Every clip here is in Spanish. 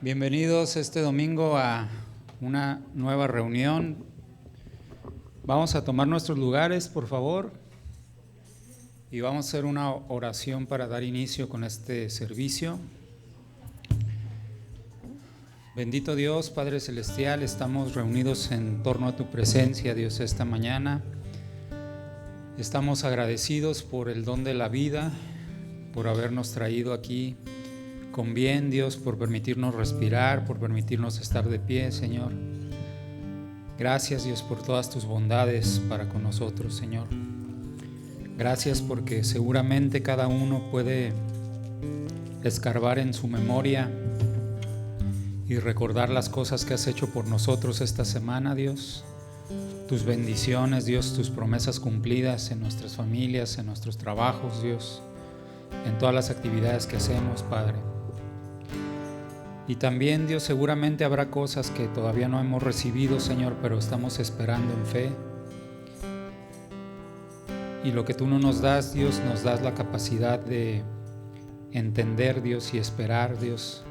Bienvenidos este domingo a una nueva reunión. Vamos a tomar nuestros lugares, por favor, y vamos a hacer una oración para dar inicio con este servicio. Bendito Dios, Padre Celestial, estamos reunidos en torno a tu presencia, Dios, esta mañana. Estamos agradecidos por el don de la vida, por habernos traído aquí con bien, Dios, por permitirnos respirar, por permitirnos estar de pie, Señor. Gracias, Dios, por todas tus bondades para con nosotros, Señor. Gracias porque seguramente cada uno puede escarbar en su memoria y recordar las cosas que has hecho por nosotros esta semana, Dios. Tus bendiciones, Dios, tus promesas cumplidas en nuestras familias, en nuestros trabajos, Dios, en todas las actividades que hacemos, Padre. Y también, Dios, seguramente habrá cosas que todavía no hemos recibido, Señor, pero estamos esperando en fe. Y lo que tú no nos das, Dios, nos das la capacidad de entender, Dios, y esperar, Dios,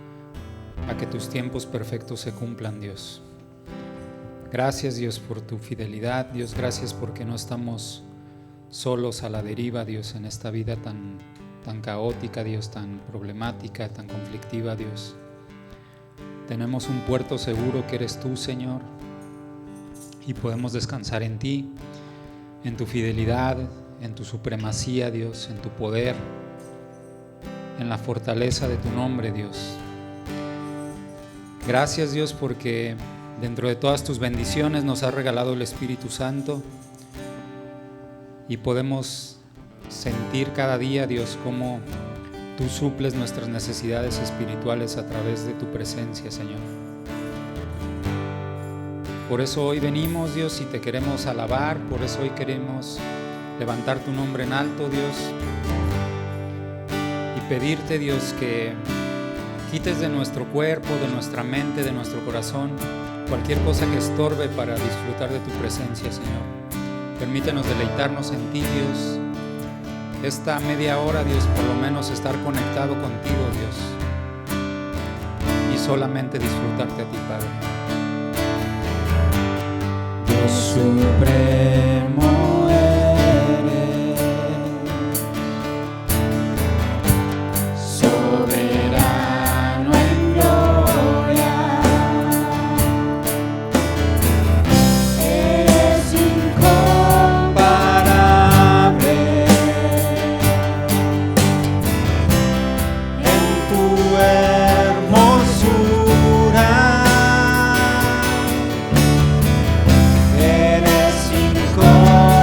a que tus tiempos perfectos se cumplan, Dios. Gracias, Dios, por tu fidelidad, Dios, gracias porque no estamos solos a la deriva, Dios, en esta vida tan caótica, Dios, tan problemática, tan conflictiva, Dios. Tenemos un puerto seguro que eres tú, Señor, y podemos descansar en ti, en tu fidelidad, en tu supremacía, Dios, en tu poder, en la fortaleza de tu nombre, Dios. Gracias, Dios, porque dentro de todas tus bendiciones nos has regalado el Espíritu Santo y podemos sentir cada día, Dios, cómo tú suples nuestras necesidades espirituales a través de tu presencia, Señor. Por eso hoy venimos, Dios, y te queremos alabar. Por eso hoy queremos levantar tu nombre en alto, Dios, y pedirte, Dios, que quites de nuestro cuerpo, de nuestra mente, de nuestro corazón cualquier cosa que estorbe para disfrutar de tu presencia, Señor. Permítenos deleitarnos en ti, Dios. Esta media hora, Dios, por lo menos estar conectado contigo, Dios, y solamente disfrutarte a ti, Padre. Dios supremo eres, soberano en gloria, eres incomparable. Hermosura, eres incomparable.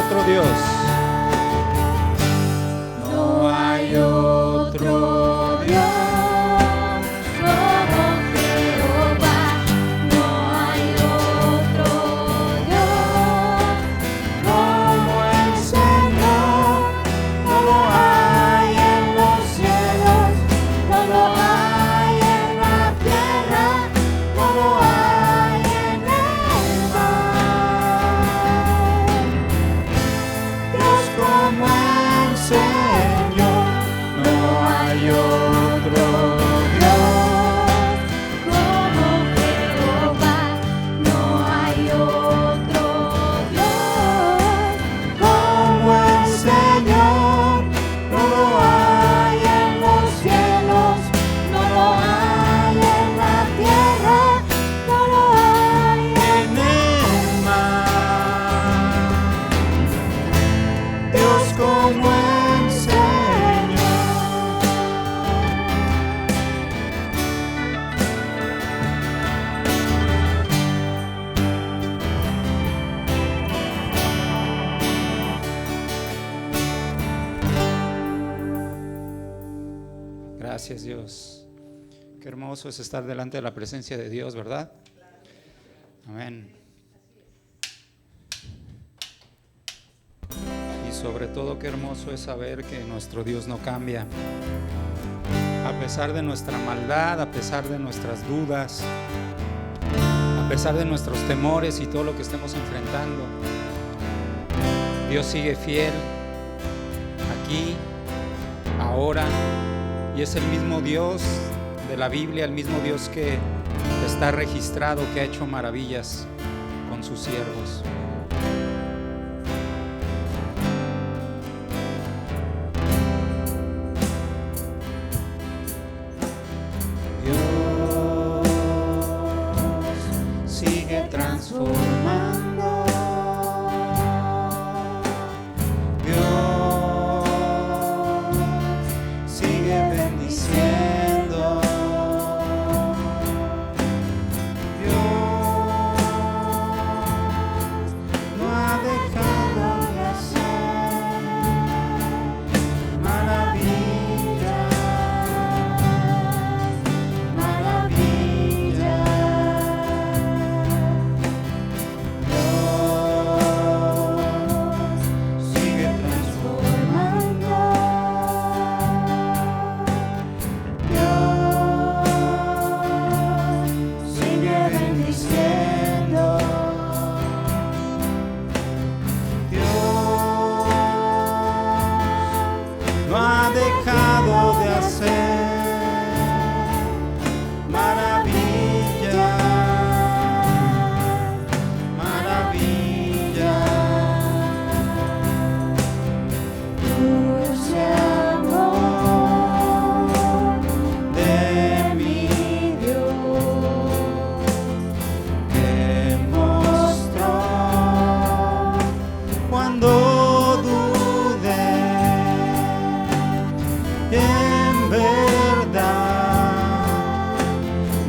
otro Dios. No hay otro Dios como Jehová, no hay otro Dios como el Señor, no lo hay en los cielos, no lo hay en la tierra, no lo hay en el mar. Dios como el Señor, no hay otro Dios como Jehová, no hay otro Dios como el Señor, no lo hay en los cielos, no lo hay en la tierra, no lo hay en el mar. Dios como el Señor. Gracias, Dios. Qué hermoso es estar delante de la presencia de Dios, ¿verdad? Amén. Y sobre todo qué hermoso es saber que nuestro Dios no cambia. A pesar de nuestra maldad, a pesar de nuestras dudas, a pesar de nuestros temores y todo lo que estemos enfrentando, Dios sigue fiel aquí, ahora, y es el mismo Dios de la Biblia, el mismo Dios que está registrado, que ha hecho maravillas con sus siervos. Dios sigue transformando. Dios sigue bendiciendo. Dios no ha dejado de hacer maravillas, maravillas. Dios sigue transformando. Dios sigue bendiciendo. Dios no ha dejado de hacer maravillas, maravillas. Dulce amor de mi Dios que mostró cuando dudé, en verdad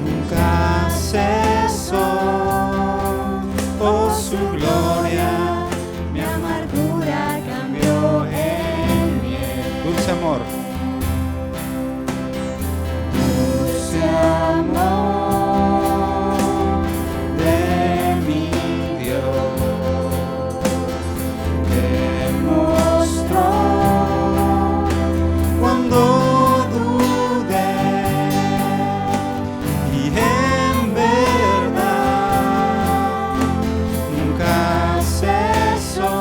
nunca cesó. Oh, su gloria, mi amargura cambió en miel. Dulce amor. Dulce amor de mi Dios que mostró cuando dudé, y en verdad nunca cesó.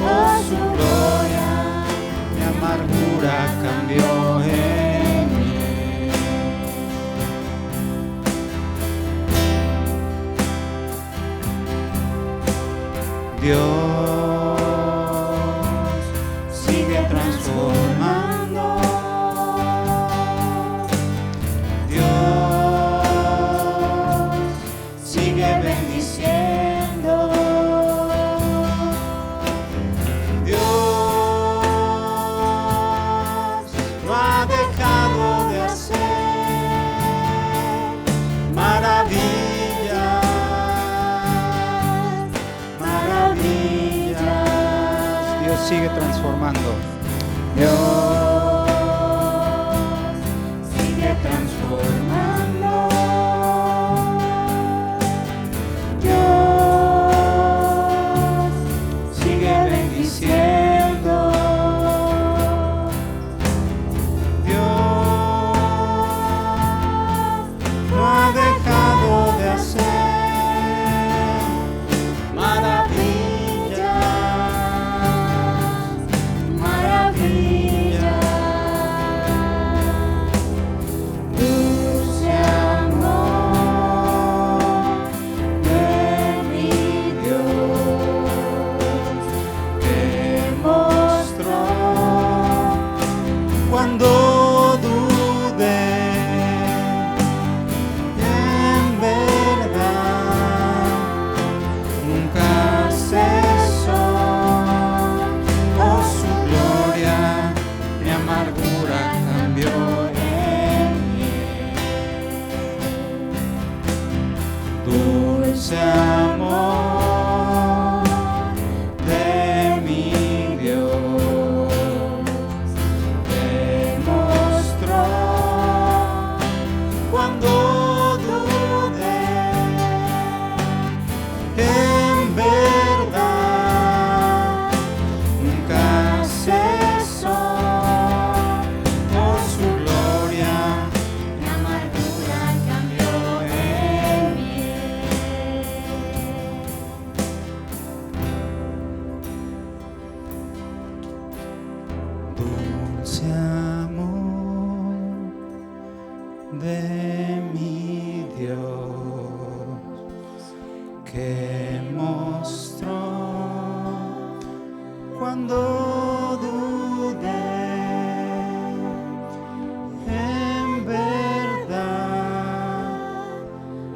Oh, su gloria, mi amargura cambió en miel. Dios sigue transformando. Dios sigue bendiciendo. Dios no ha dejado de hacer maravillas, maravillas. sigue transformando. Dios sigue transformando. Dios sigue bendiciendo. Dios no ha dejado de hacer Maravillas, maravillas. Dulce amor de mi Dios que mostró cuando dudé. En verdad nunca cesó, oh su gloria, mi amargura cambió en dulce amor de mi Dios que mostró cuando dudé. En verdad nunca cesó, oh su gloria, mi amargura cambió en miel. dulce amor de mi Dios que mostró cuando dudé. En verdad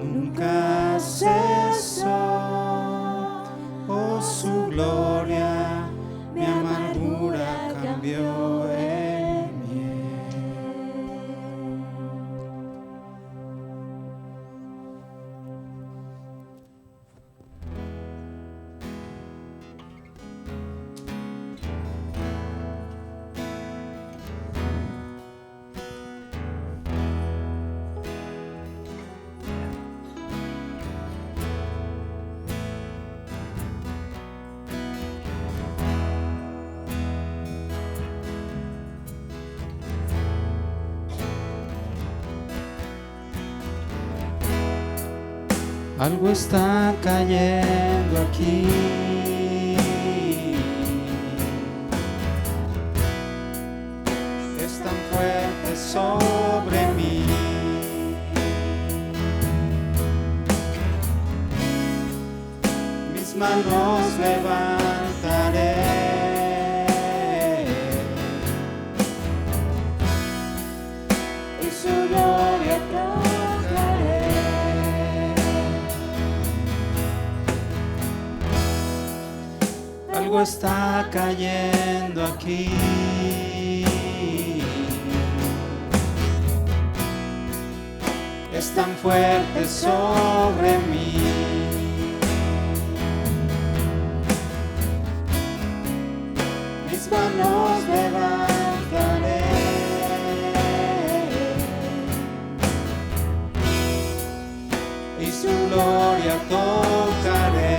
nunca cesó, oh su gloria, mi amargura cambió en miel. Algo está cayendo aquí. Es tan fuerte sobre mí. Mis manos levantaré. Y su gloria tocaré. Algo está cayendo aquí. Es tan fuerte sobre mí. Mis manos levantaré. Y su gloria tocaré.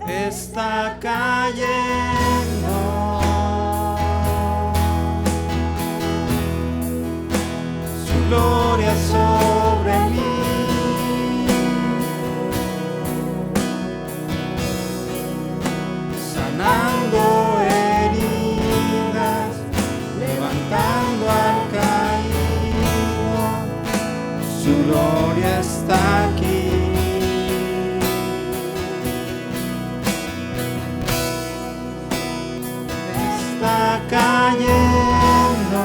Está cayendo su gloria sobre mí. Sanando heridas, levantando al caído, su gloria está aquí. Está cayendo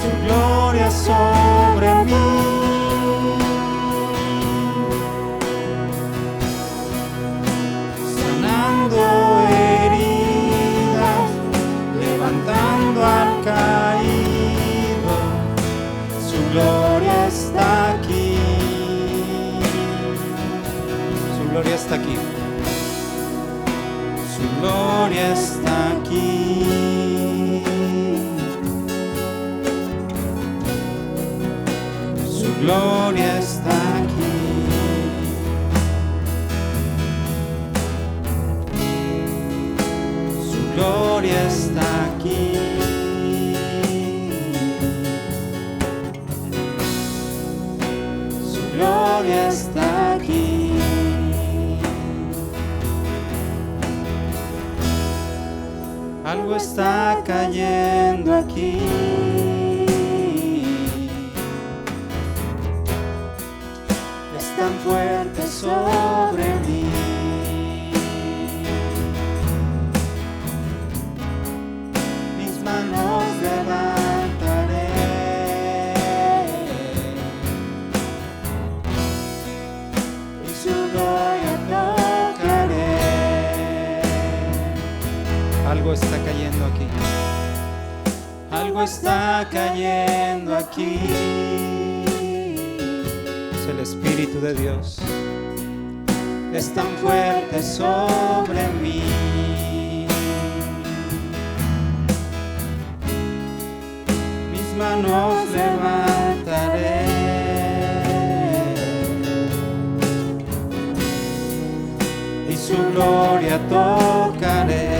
su gloria sobre mí. Sanando heridas, levantando al caído, su gloria está aquí. Su gloria está aquí. Su gloria está aquí. Su gloria está aquí. Su gloria está aquí. Algo está cayendo aquí. Es tan fuerte sobre mí. Mis manos levantaré y su gloria tocaré. Algo está cayendo aquí. Algo está cayendo aquí. Es el Espíritu de Dios. Es tan fuerte sobre mí. Mis manos levantaré y su gloria tocaré.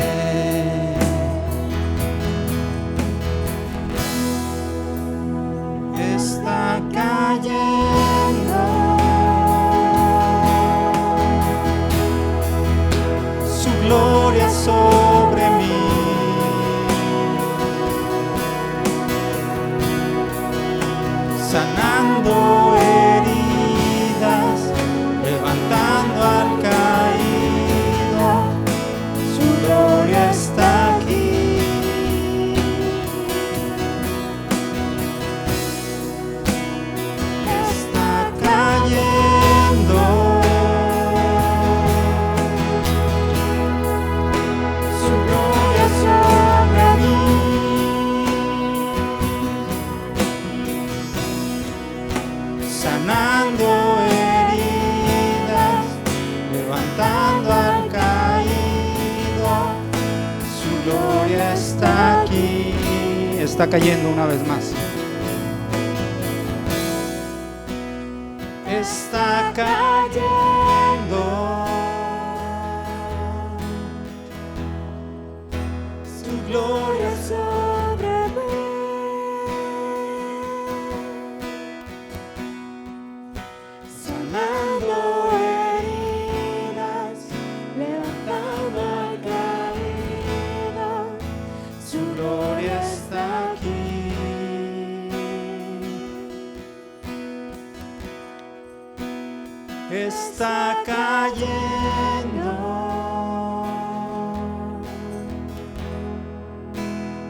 Está cayendo su gloria sobre mí. Sanando heridas, levantando al caído. Su gloria está aquí. Sanando heridas, levantando al caído, su gloria está aquí. Está cayendo una vez más. Está cayendo su gloria sobre mí. Sanando heridas, levantando al caído, su gloria está aquí. Está cayendo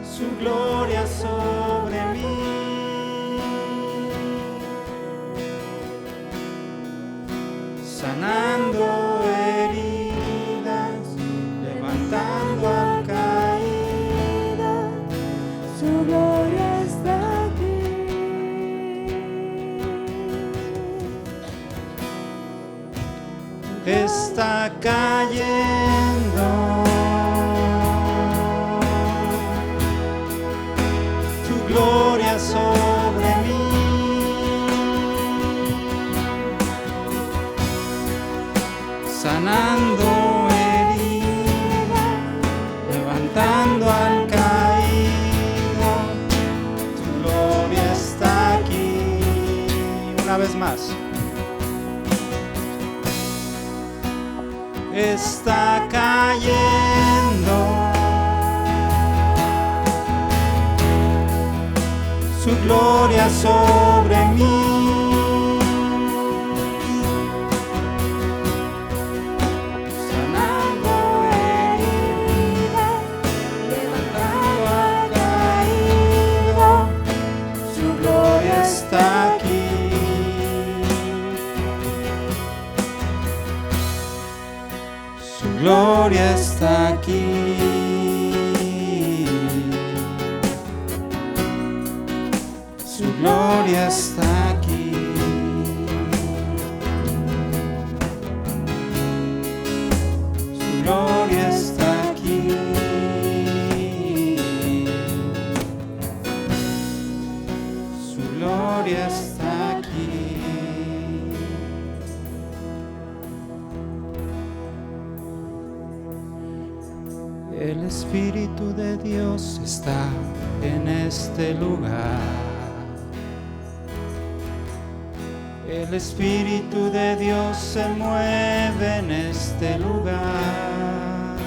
su gloria sobre mí. Sanando heridas, levantando al caído, su gloria está aquí. Está cayendo tu gloria sobre mí. Sanando heridas, levantando al caído, tu gloria está aquí. Una vez más. Está cayendo su gloria sobre mí. Sanando heridas, levantando al caído, su gloria está aquí. Su gloria está aquí. Su gloria está aquí. gloria está aquí. El Espíritu de Dios está en este lugar. El Espíritu de Dios se mueve en este lugar.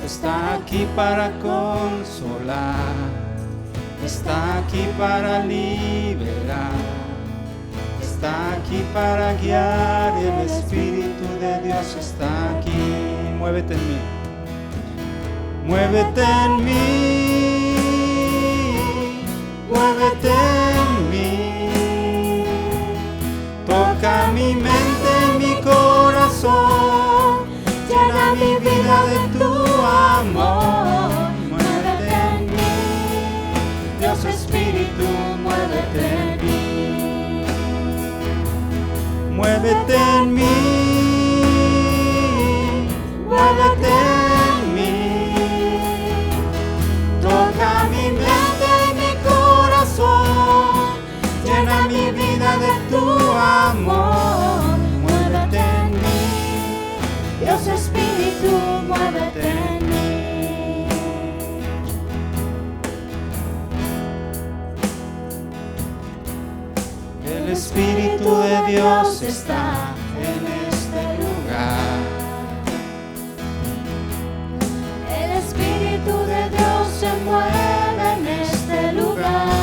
Está aquí para consolar, está aquí para liberar, está aquí para guiar. El Espíritu de Dios está aquí. Muévete en mí, muévete en mí, muévete en mí. Toca mi mente, mi corazón, llena mi vida de tu amor. Muévete en mí, Dios Espíritu, muévete en mí. Muévete en mí, muévete en mí. Toca mi mente y mi corazón, llena mi vida de tu amor. Muévete en mí, Dios Espíritu, muévete en mí. El Espíritu de Dios está en este lugar. El Espíritu de Dios se mueve en este lugar.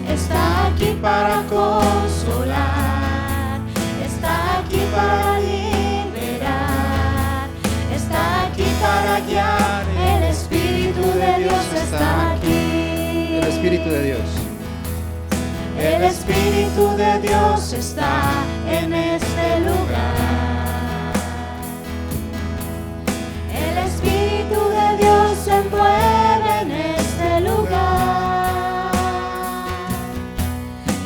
Está aquí para consolar, está aquí para liberar, está aquí para guiar. El Espíritu de Dios está aquí. El Espíritu de Dios. El Espíritu de Dios está en este lugar. El Espíritu de Dios se mueve en este lugar.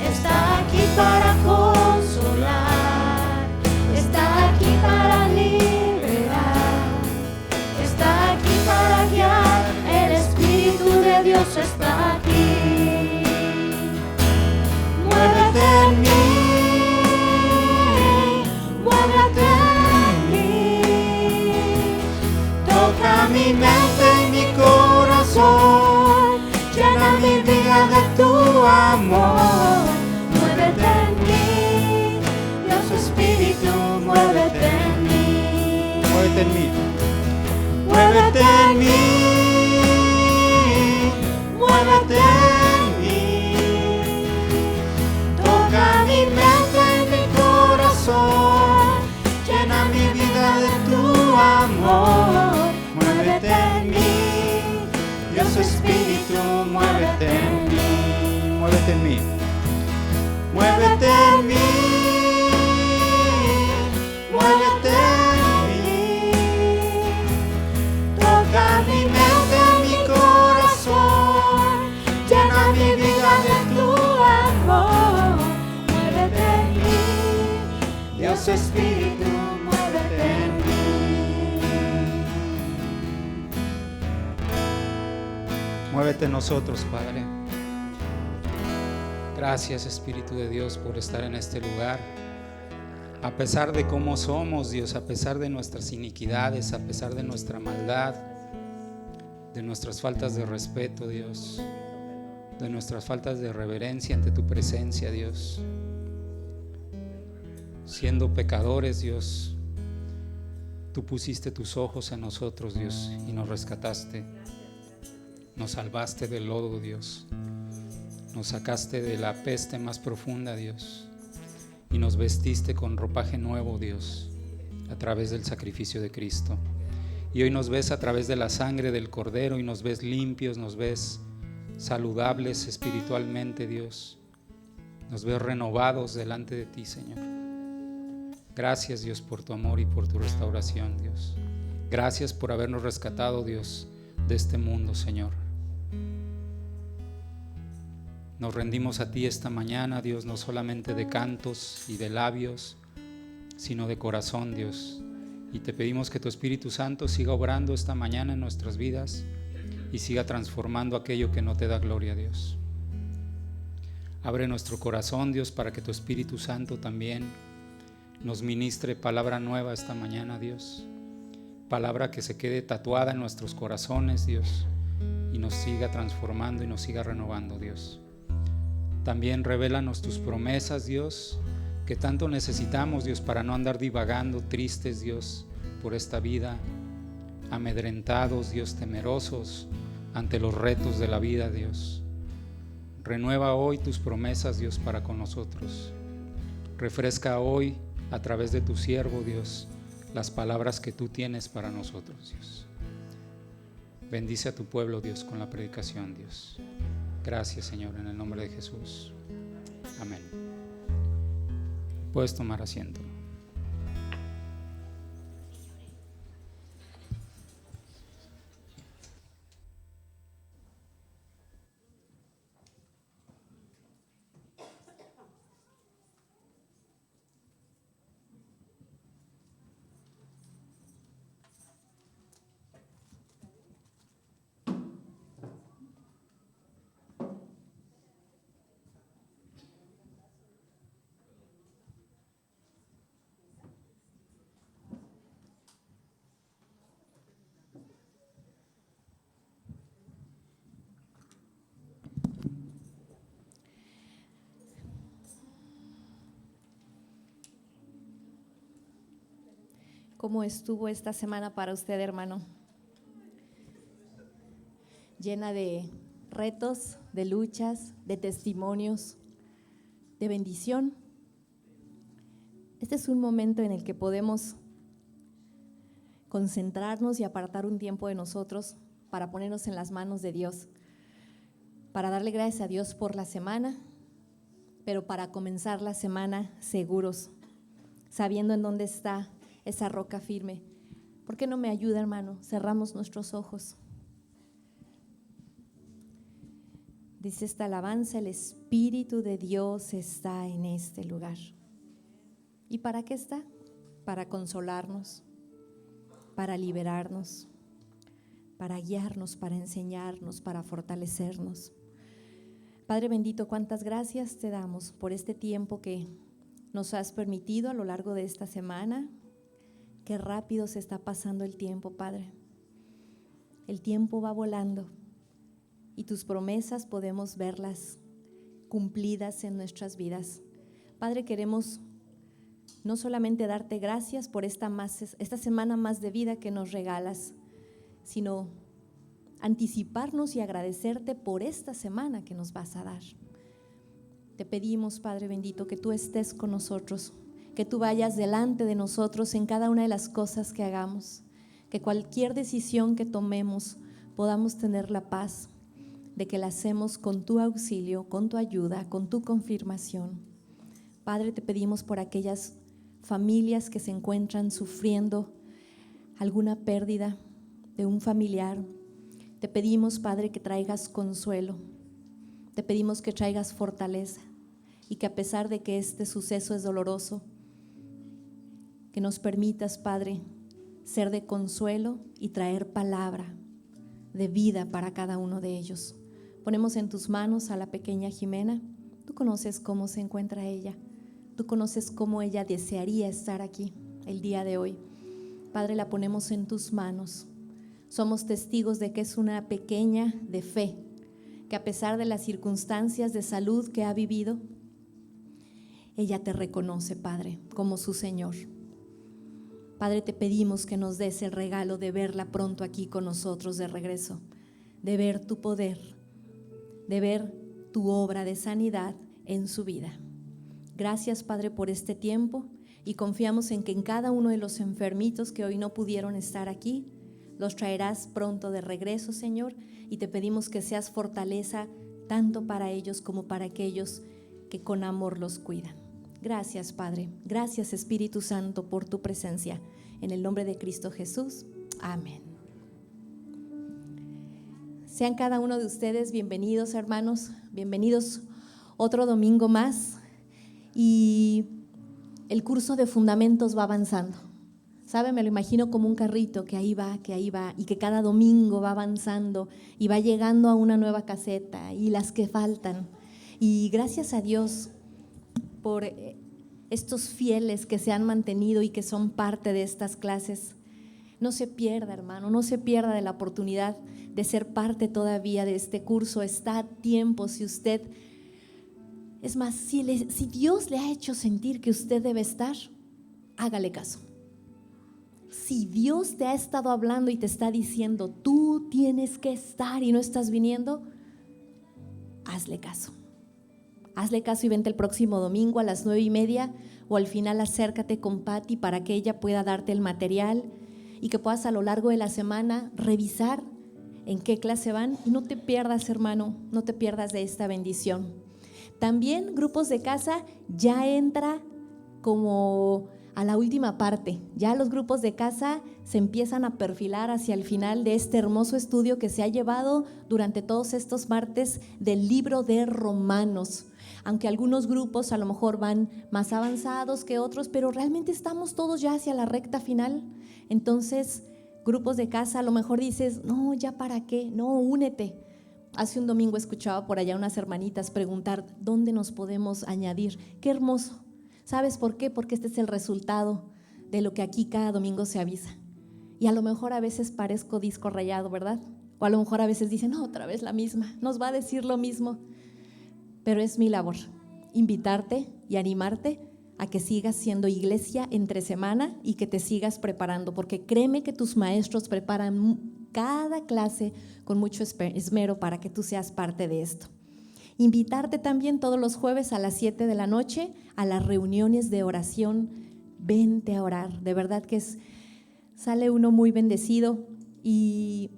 Está aquí para consolar, está aquí para liberar, está aquí para guiar. El Espíritu de Dios está aquí. Muévete en mí, muévete en mí. Toca mi mente y mi corazón, llena mi vida de tu amor. Muévete en mí, Dios Espíritu, muévete en mí. Muévete en mí, Muévete en mí, muévete en mí. Toca mi mente y mi corazón, llena mi vida de tu amor. Muévete en mí, Dios Espíritu, muévete en mí. muévete en mí. Muévete en mí, muévete en mí. Toca mi mente, mi corazón, llena mi vida de tu amor. Muévete en mí, Dios Espíritu, muévete en mí. Muévete en nosotros, Padre. Gracias, Espíritu de Dios, por estar en este lugar. A pesar de cómo somos, Dios, a pesar de nuestras iniquidades, a pesar de nuestra maldad, de nuestras faltas de respeto, Dios, de nuestras faltas de reverencia ante tu presencia, Dios. Siendo pecadores, Dios, tú pusiste tus ojos en nosotros, Dios, y nos rescataste. Nos salvaste del lodo, Dios. Nos sacaste de la peste más profunda, Dios, y nos vestiste con ropaje nuevo, Dios, a través del sacrificio de Cristo. Y hoy nos ves a través de la sangre del Cordero y nos ves limpios, nos ves saludables espiritualmente, Dios. Nos ves renovados delante de ti, Señor. Gracias, Dios, por tu amor y por tu restauración, Dios. Gracias por habernos rescatado, Dios, de este mundo, Señor. Nos rendimos a ti esta mañana, Dios, no solamente de cantos y de labios, sino de corazón, Dios. Y te pedimos que tu Espíritu Santo siga obrando esta mañana en nuestras vidas y siga transformando aquello que no te da gloria, Dios. Abre nuestro corazón, Dios, para que tu Espíritu Santo también nos ministre palabra nueva esta mañana, Dios. Palabra que se quede tatuada en nuestros corazones, Dios, y nos siga transformando y nos siga renovando, Dios. También revélanos tus promesas, Dios, que tanto necesitamos, Dios, para no andar divagando tristes, Dios, por esta vida, amedrentados, Dios, temerosos ante los retos de la vida, Dios. Renueva hoy tus promesas, Dios, para con nosotros. Refresca hoy, a través de tu siervo, Dios, las palabras que tú tienes para nosotros, Dios. Bendice a tu pueblo, Dios, con la predicación, Dios. Gracias, Señor, en el nombre de Jesús. Amén. Puedes tomar asiento. ¿Cómo estuvo esta semana para usted, hermano? Llena de retos, de luchas, de testimonios, de bendición. Este es un momento en el que podemos concentrarnos y apartar un tiempo de nosotros para ponernos en las manos de Dios, para darle gracias a Dios por la semana, pero para comenzar la semana seguros, sabiendo en dónde está esa roca firme. ¿Por qué no me ayuda, hermano? Cerramos nuestros ojos. Dice esta alabanza: el Espíritu de Dios está en este lugar. ¿Y para qué está? Para consolarnos, para liberarnos, para guiarnos, para enseñarnos, para fortalecernos. Padre bendito, cuántas gracias te damos por este tiempo que nos has permitido a lo largo de esta semana. Qué rápido se está pasando el tiempo, Padre. El tiempo va volando y tus promesas podemos verlas cumplidas en nuestras vidas. Padre, queremos no solamente darte gracias por esta semana más de vida que nos regalas, sino anticiparnos y agradecerte por esta semana que nos vas a dar. Te pedimos, Padre bendito, que tú estés con nosotros, que tú vayas delante de nosotros en cada una de las cosas que hagamos, que cualquier decisión que tomemos podamos tener la paz de que la hacemos con tu auxilio, con tu ayuda, con tu confirmación. Padre, te pedimos por aquellas familias que se encuentran sufriendo alguna pérdida de un familiar. Te pedimos, Padre, que traigas consuelo. Te pedimos que traigas fortaleza y que a pesar de que este suceso es doloroso, que nos permitas, Padre, ser de consuelo y traer palabra de vida para cada uno de ellos. Ponemos en tus manos a la pequeña Jimena. Tú conoces cómo se encuentra ella. Tú conoces cómo ella desearía estar aquí el día de hoy. Padre, la ponemos en tus manos. Somos testigos de que es una pequeña de fe, que a pesar de las circunstancias de salud que ha vivido, ella te reconoce, Padre, como su Señor. Padre, te pedimos que nos des el regalo de verla pronto aquí con nosotros de regreso, de ver tu poder, de ver tu obra de sanidad en su vida. Gracias, Padre, por este tiempo y confiamos en que en cada uno de los enfermitos que hoy no pudieron estar aquí, los traerás pronto de regreso, Señor, y te pedimos que seas fortaleza tanto para ellos como para aquellos que con amor los cuidan. Gracias, Padre. Gracias, Espíritu Santo, por tu presencia. En el nombre de Cristo Jesús. Amén. Sean cada uno de ustedes bienvenidos, hermanos. Bienvenidos otro domingo más. Y el curso de fundamentos va avanzando. ¿Sabe? Me lo imagino como un carrito que ahí va, y que cada domingo va avanzando y va llegando a una nueva caseta y las que faltan. Y gracias a Dios por estos fieles que se han mantenido y que son parte de estas clases. No se pierda, hermano, no se pierda de la oportunidad de ser parte todavía de este curso. Está a tiempo. Si usted, es más, si Dios le ha hecho sentir que usted debe estar, hágale caso. Si Dios te ha estado hablando y te está diciendo, tú tienes que estar y no estás viniendo, hazle caso. Hazle caso y vente el próximo domingo a las 9:30 o al final acércate con Patti para que ella pueda darte el material y que puedas a lo largo de la semana revisar en qué clase van y no te pierdas, hermano, no te pierdas de esta bendición. También grupos de casa ya entra como a la última parte. Ya los grupos de casa se empiezan a perfilar hacia el final de este hermoso estudio que se ha llevado durante todos estos martes del libro de Romanos. Aunque algunos grupos a lo mejor van más avanzados que otros, pero realmente estamos todos ya hacia la recta final. Entonces, grupos de casa, a lo mejor dices, no, ¿ya para qué? No, únete. Hace un domingo escuchaba por allá unas hermanitas preguntar, ¿dónde nos podemos añadir? Qué hermoso. ¿Sabes por qué? Porque este es el resultado de lo que aquí cada domingo se avisa. Y a lo mejor a veces parezco disco rayado, ¿verdad? O a lo mejor a veces dicen, no, otra vez la misma, nos va a decir lo mismo. Pero es mi labor, invitarte y animarte a que sigas siendo iglesia entre semana y que te sigas preparando, porque créeme que tus maestros preparan cada clase con mucho esmero para que tú seas parte de esto. Invitarte también todos los jueves a las 7 de la noche a las reuniones de oración. Vente a orar, de verdad que sale uno muy bendecido y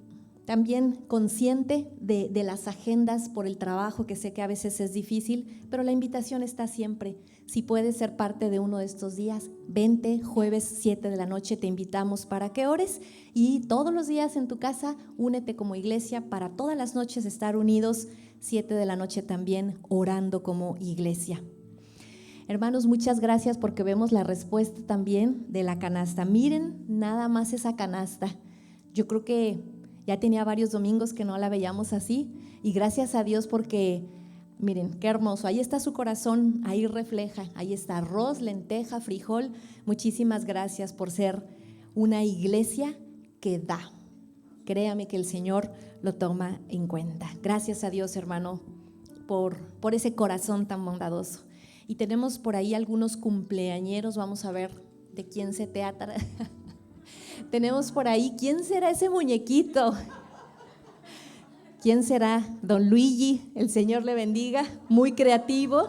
también consciente de las agendas por el trabajo, que sé que a veces es difícil, pero la invitación está siempre. Si puedes ser parte de uno de estos días, vente jueves 7 de la noche, te invitamos para que ores y todos los días en tu casa únete como iglesia para todas las noches estar unidos, 7 de la noche también orando como iglesia. Hermanos, muchas gracias porque vemos la respuesta también de la canasta. Miren nada más esa canasta. Yo creo que ya tenía varios domingos que no la veíamos así y gracias a Dios porque, miren, qué hermoso. Ahí está su corazón, ahí refleja, ahí está arroz, lenteja, frijol. Muchísimas gracias por ser una iglesia que da. Créame que el Señor lo toma en cuenta. Gracias a Dios, hermano, por ese corazón tan bondadoso. Y tenemos por ahí algunos cumpleañeros, vamos a ver de quién se trata. Tenemos por ahí, ¿quién será ese muñequito? ¿Quién será? Don Luigi, el Señor le bendiga, muy creativo.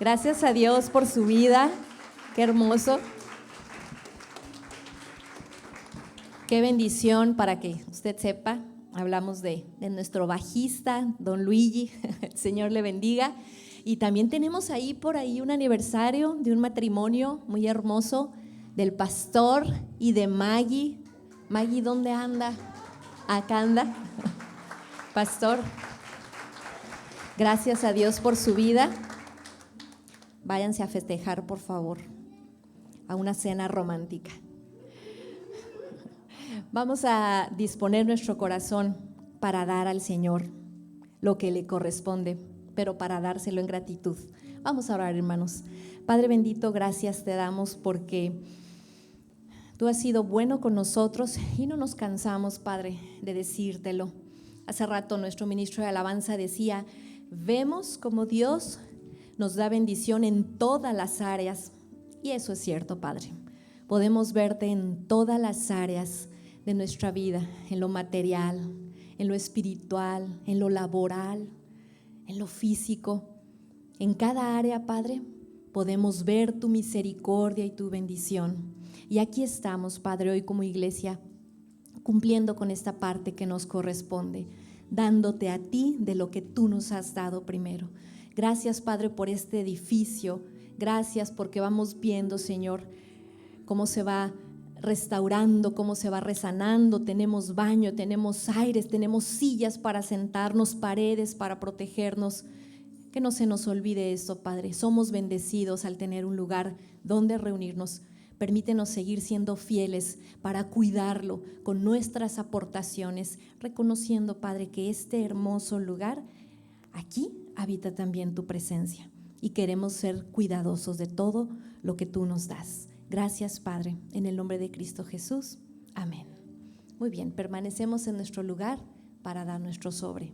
Gracias a Dios por su vida, qué hermoso. Qué bendición, para que usted sepa, hablamos de nuestro bajista, don Luigi, el Señor le bendiga. Y también tenemos ahí por ahí un aniversario de un matrimonio muy hermoso del pastor y de Maggie. Maggie, ¿dónde anda? Acá anda. Pastor, gracias a Dios por su vida. Váyanse a festejar, por favor, a una cena romántica. Vamos a disponer nuestro corazón para dar al Señor lo que le corresponde, pero para dárselo en gratitud. Vamos a orar, hermanos. Padre bendito, gracias te damos porque tú has sido bueno con nosotros y no nos cansamos, Padre, de decírtelo. Hace rato nuestro ministro de alabanza decía, vemos como Dios nos da bendición en todas las áreas. Y eso es cierto, Padre. Podemos verte en todas las áreas de nuestra vida, en lo material, en lo espiritual, en lo laboral, en lo físico. En cada área, Padre, podemos ver tu misericordia y tu bendición. Y aquí estamos, Padre, hoy como iglesia, cumpliendo con esta parte que nos corresponde, dándote a ti de lo que tú nos has dado primero. Gracias, Padre, por este edificio. Gracias porque vamos viendo, Señor, cómo se va restaurando, cómo se va resanando. Tenemos baño, tenemos aires, tenemos sillas para sentarnos, paredes para protegernos. Que no se nos olvide esto, Padre. Somos bendecidos al tener un lugar donde reunirnos Permítenos seguir siendo fieles para cuidarlo con nuestras aportaciones, reconociendo, Padre, que este hermoso lugar, aquí habita también tu presencia y queremos ser cuidadosos de todo lo que tú nos das. Gracias, Padre, en el nombre de Cristo Jesús. Amén. Muy bien, permanecemos en nuestro lugar para dar nuestro sobre.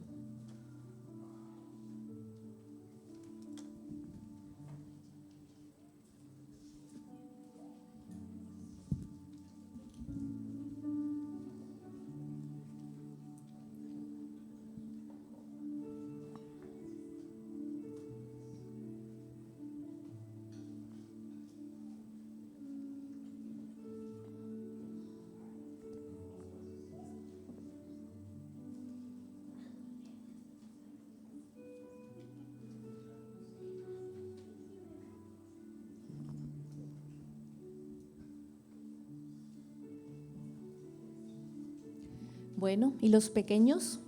Bueno, y los pequeños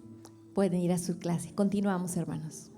pueden ir a su clase. Continuamos, hermanos.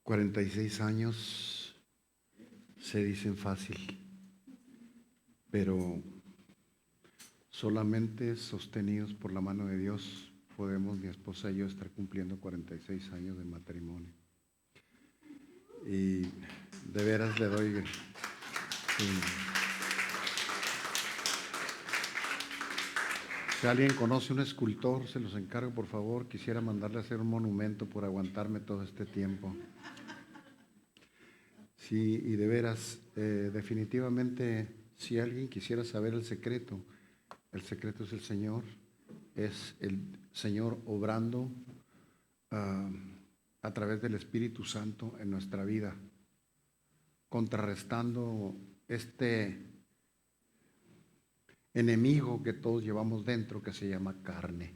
«46 años se dicen fácil, pero solamente sostenidos por la mano de Dios podemos, mi esposa y yo, estar cumpliendo 46 años de matrimonio. Y de veras le doy... Si alguien conoce un escultor, se los encargo, por favor. Quisiera mandarle a hacer un monumento por aguantarme todo este tiempo. Sí, y de veras, definitivamente, si alguien quisiera saber el secreto es el Señor. Es el Señor obrando a través del Espíritu Santo en nuestra vida, contrarrestando este enemigo que todos llevamos dentro, que se llama carne,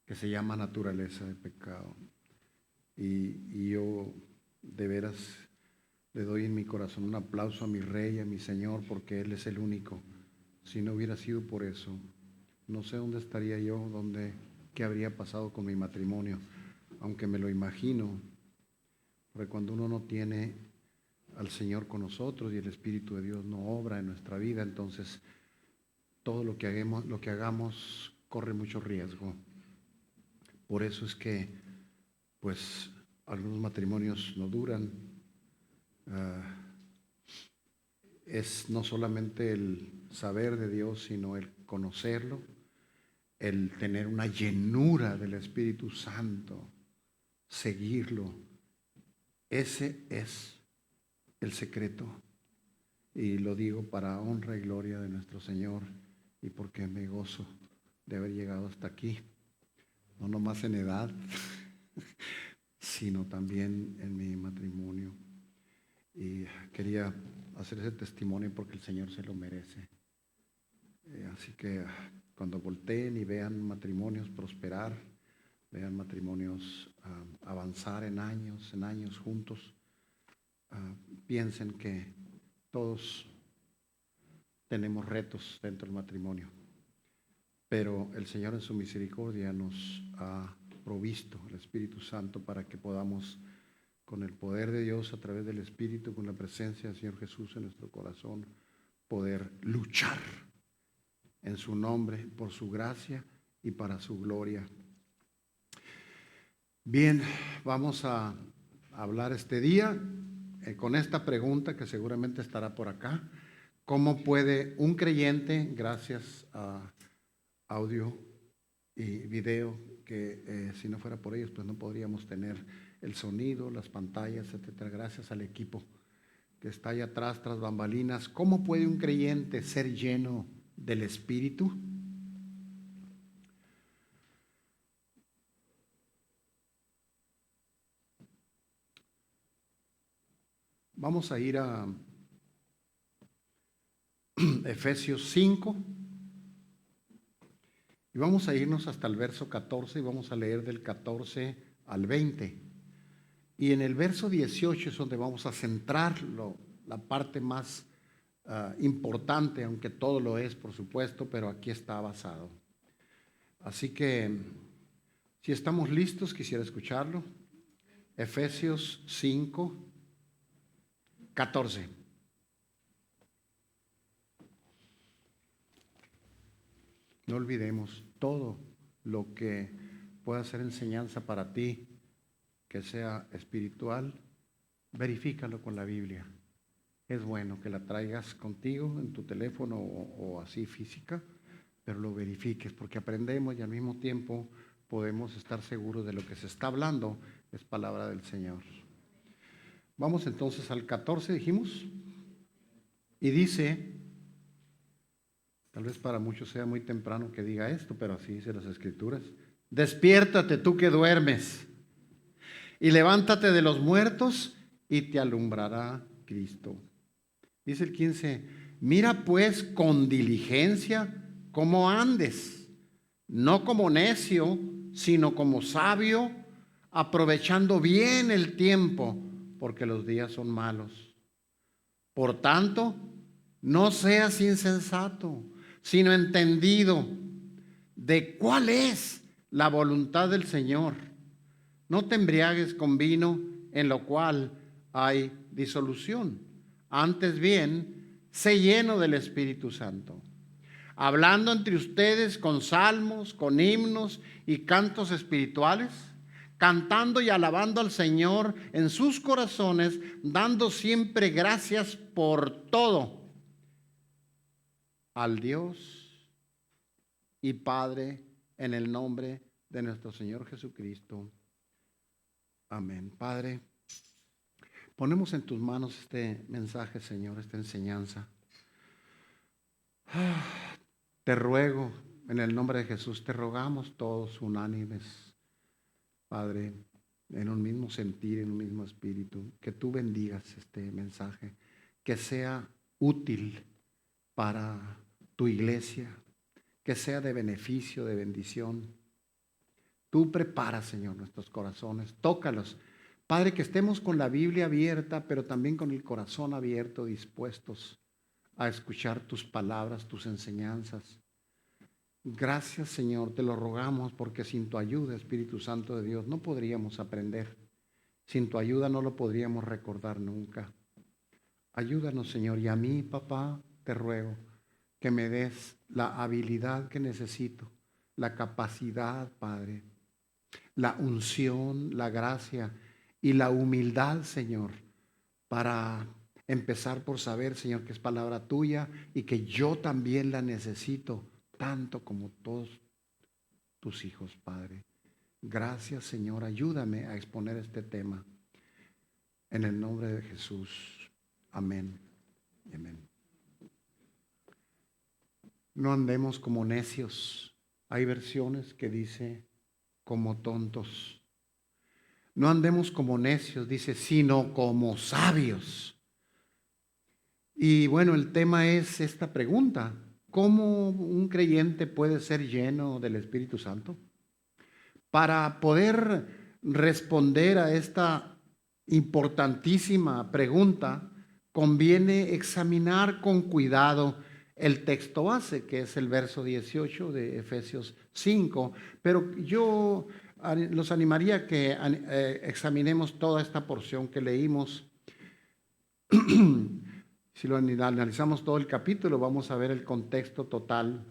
que se llama naturaleza de pecado. Y yo de veras le doy en mi corazón un aplauso a mi Rey, a mi Señor, porque Él es el único. Si no hubiera sido por eso, no sé dónde estaría yo, qué habría pasado con mi matrimonio, aunque me lo imagino, porque cuando uno no tiene al Señor con nosotros y el Espíritu de Dios no obra en nuestra vida, entonces todo lo que hagamos corre mucho riesgo. Por eso es que, pues, algunos matrimonios no duran. Es no solamente el saber de Dios, sino el conocerlo, el tener una llenura del Espíritu Santo, seguirlo. Ese es el secreto. Y lo digo para honra y gloria de nuestro Señor y porque me gozo de haber llegado hasta aquí, no nomás en edad, sino también en mi matrimonio. Y quería hacer ese testimonio porque el Señor se lo merece. Así que cuando volteen y vean matrimonios prosperar, vean matrimonios avanzar en años juntos, piensen que Todos tenemos retos dentro del matrimonio, pero el Señor en su misericordia nos ha provisto el Espíritu Santo para que podamos, con el poder de Dios a través del Espíritu, con la presencia del Señor Jesús en nuestro corazón, poder luchar en su nombre, por su gracia y para su gloria. Bien, vamos a hablar este día con esta pregunta que seguramente estará por acá. ¿Cómo puede un creyente, gracias a audio y video, que si no fuera por ellos, pues no podríamos tener el sonido, las pantallas, etcétera, gracias al equipo que está allá atrás, tras bambalinas? ¿Cómo puede un creyente ser lleno del Espíritu? Vamos a ir a Efesios 5 y vamos a irnos hasta el verso 14 y vamos a leer del 14 al 20. Y en el verso 18 es donde vamos a centrar la parte más importante, aunque todo lo es, por supuesto, pero aquí está basado. Así que, si estamos listos, quisiera escucharlo. Efesios 5, 14. No olvidemos todo lo que pueda ser enseñanza para ti, que sea espiritual, verifícalo con la Biblia. Es bueno que la traigas contigo en tu teléfono o así física, pero lo verifiques, porque aprendemos y al mismo tiempo podemos estar seguros de lo que se está hablando es palabra del Señor. Vamos entonces al 14, dijimos, y dice, tal vez para muchos sea muy temprano que diga esto, pero así dice las Escrituras: despiértate tú que duermes, y levántate de los muertos, y te alumbrará Cristo. Dice el 15, mira pues con diligencia cómo andes, no como necio, sino como sabio, aprovechando bien el tiempo, porque los días son malos. Por tanto, no seas insensato, sino entendido de cuál es la voluntad del Señor. No te embriagues con vino, en lo cual hay disolución. Antes bien, sé lleno del Espíritu Santo, hablando entre ustedes con salmos, con himnos y cantos espirituales, cantando y alabando al Señor en sus corazones, dando siempre gracias por todo al Dios y Padre, en el nombre de nuestro Señor Jesucristo. Amén. Padre, ponemos en tus manos este mensaje, Señor, esta enseñanza. Te ruego, en el nombre de Jesús, te rogamos todos unánimes, Padre, en un mismo sentir, en un mismo espíritu, que tú bendigas este mensaje, que sea útil para tu iglesia, que sea de beneficio, de bendición. Tú preparas, Señor, nuestros corazones, tócalos. Padre, que estemos con la Biblia abierta, pero también con el corazón abierto, dispuestos a escuchar tus palabras, tus enseñanzas. Gracias, Señor, te lo rogamos, porque sin tu ayuda, Espíritu Santo de Dios, no podríamos aprender. Sin tu ayuda no lo podríamos recordar nunca. Ayúdanos, Señor, y a mí, papá, te ruego que me des la habilidad que necesito, la capacidad, Padre, la unción, la gracia y la humildad, Señor, para empezar por saber, Señor, que es palabra tuya y que yo también la necesito, tanto como todos tus hijos, Padre. Gracias, Señor, ayúdame a exponer este tema. En el nombre de Jesús. Amén. Amén. No andemos como necios. Hay versiones que dice como tontos. No andemos como necios, dice, sino como sabios. Y bueno, el tema es esta pregunta: ¿cómo un creyente puede ser lleno del Espíritu Santo? Para poder responder a esta importantísima pregunta, conviene examinar con cuidado el texto base, que es el verso 18 de Efesios 5, pero yo los animaría a que examinemos toda esta porción que leímos. Si lo analizamos todo el capítulo, vamos a ver el contexto total.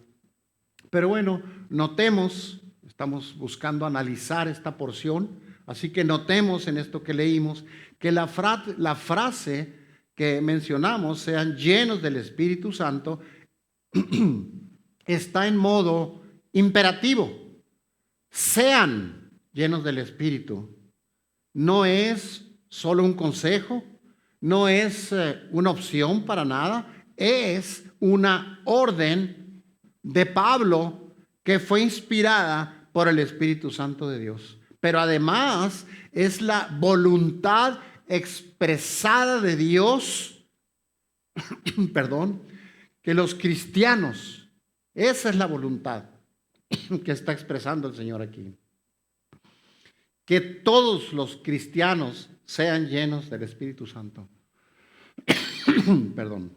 Pero bueno, notemos, estamos buscando analizar esta porción, así que notemos en esto que leímos que la frase que mencionamos, sean llenos del Espíritu Santo, está en modo imperativo. Sean llenos del Espíritu. No es solo un consejo, no es una opción para nada, es una orden de Pablo que fue inspirada por el Espíritu Santo de Dios. Pero además es la voluntad expresada de Dios, perdón, que los cristianos, esa es la voluntad que está expresando el Señor aquí. Que todos los cristianos sean llenos del Espíritu Santo. Perdón.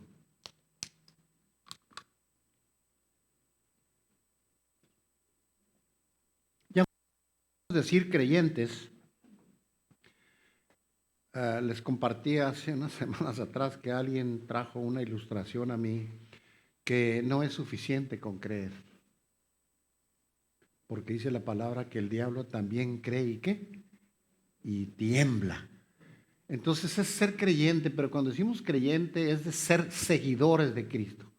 Ya decir creyentes, les compartí hace unas semanas atrás que alguien trajo una ilustración a mí que no es suficiente con creer. Porque dice la palabra que el diablo también cree y ¿qué? Y tiembla. Entonces es ser creyente, pero cuando decimos creyente es de ser seguidores de Cristo.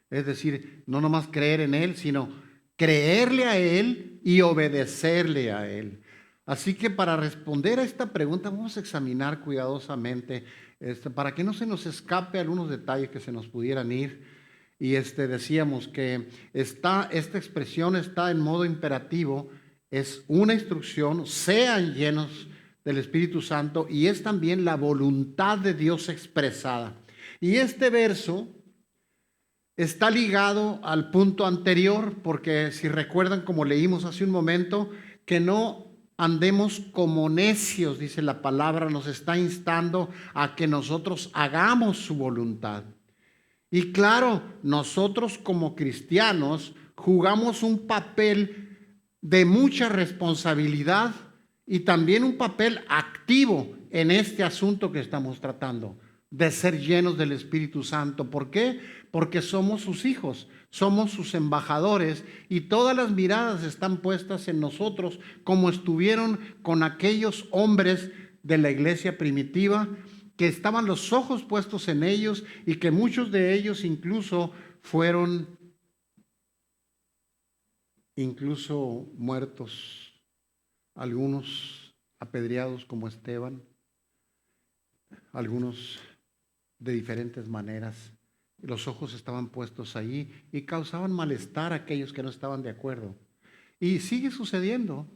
Es decir, no nomás creer en Él, sino creerle a Él y obedecerle a Él. Así que para responder a esta pregunta vamos a examinar cuidadosamente para que no se nos escape algunos detalles que se nos pudieran ir. Y decíamos que esta expresión está en modo imperativo, es una instrucción, sean llenos del Espíritu Santo, y es también la voluntad de Dios expresada. Y este verso está ligado al punto anterior, porque si recuerdan, como leímos hace un momento, que no andemos como necios, dice la palabra, nos está instando a que nosotros hagamos su voluntad. Y claro, nosotros como cristianos jugamos un papel de mucha responsabilidad y también un papel activo en este asunto que estamos tratando, de ser llenos del Espíritu Santo. ¿Por qué? Porque somos sus hijos, somos sus embajadores y todas las miradas están puestas en nosotros, como estuvieron con aquellos hombres de la iglesia primitiva, que estaban los ojos puestos en ellos y que muchos de ellos incluso fueron muertos, algunos apedreados como Esteban, algunos de diferentes maneras. Los ojos estaban puestos ahí y causaban malestar a aquellos que no estaban de acuerdo. Y sigue sucediendo.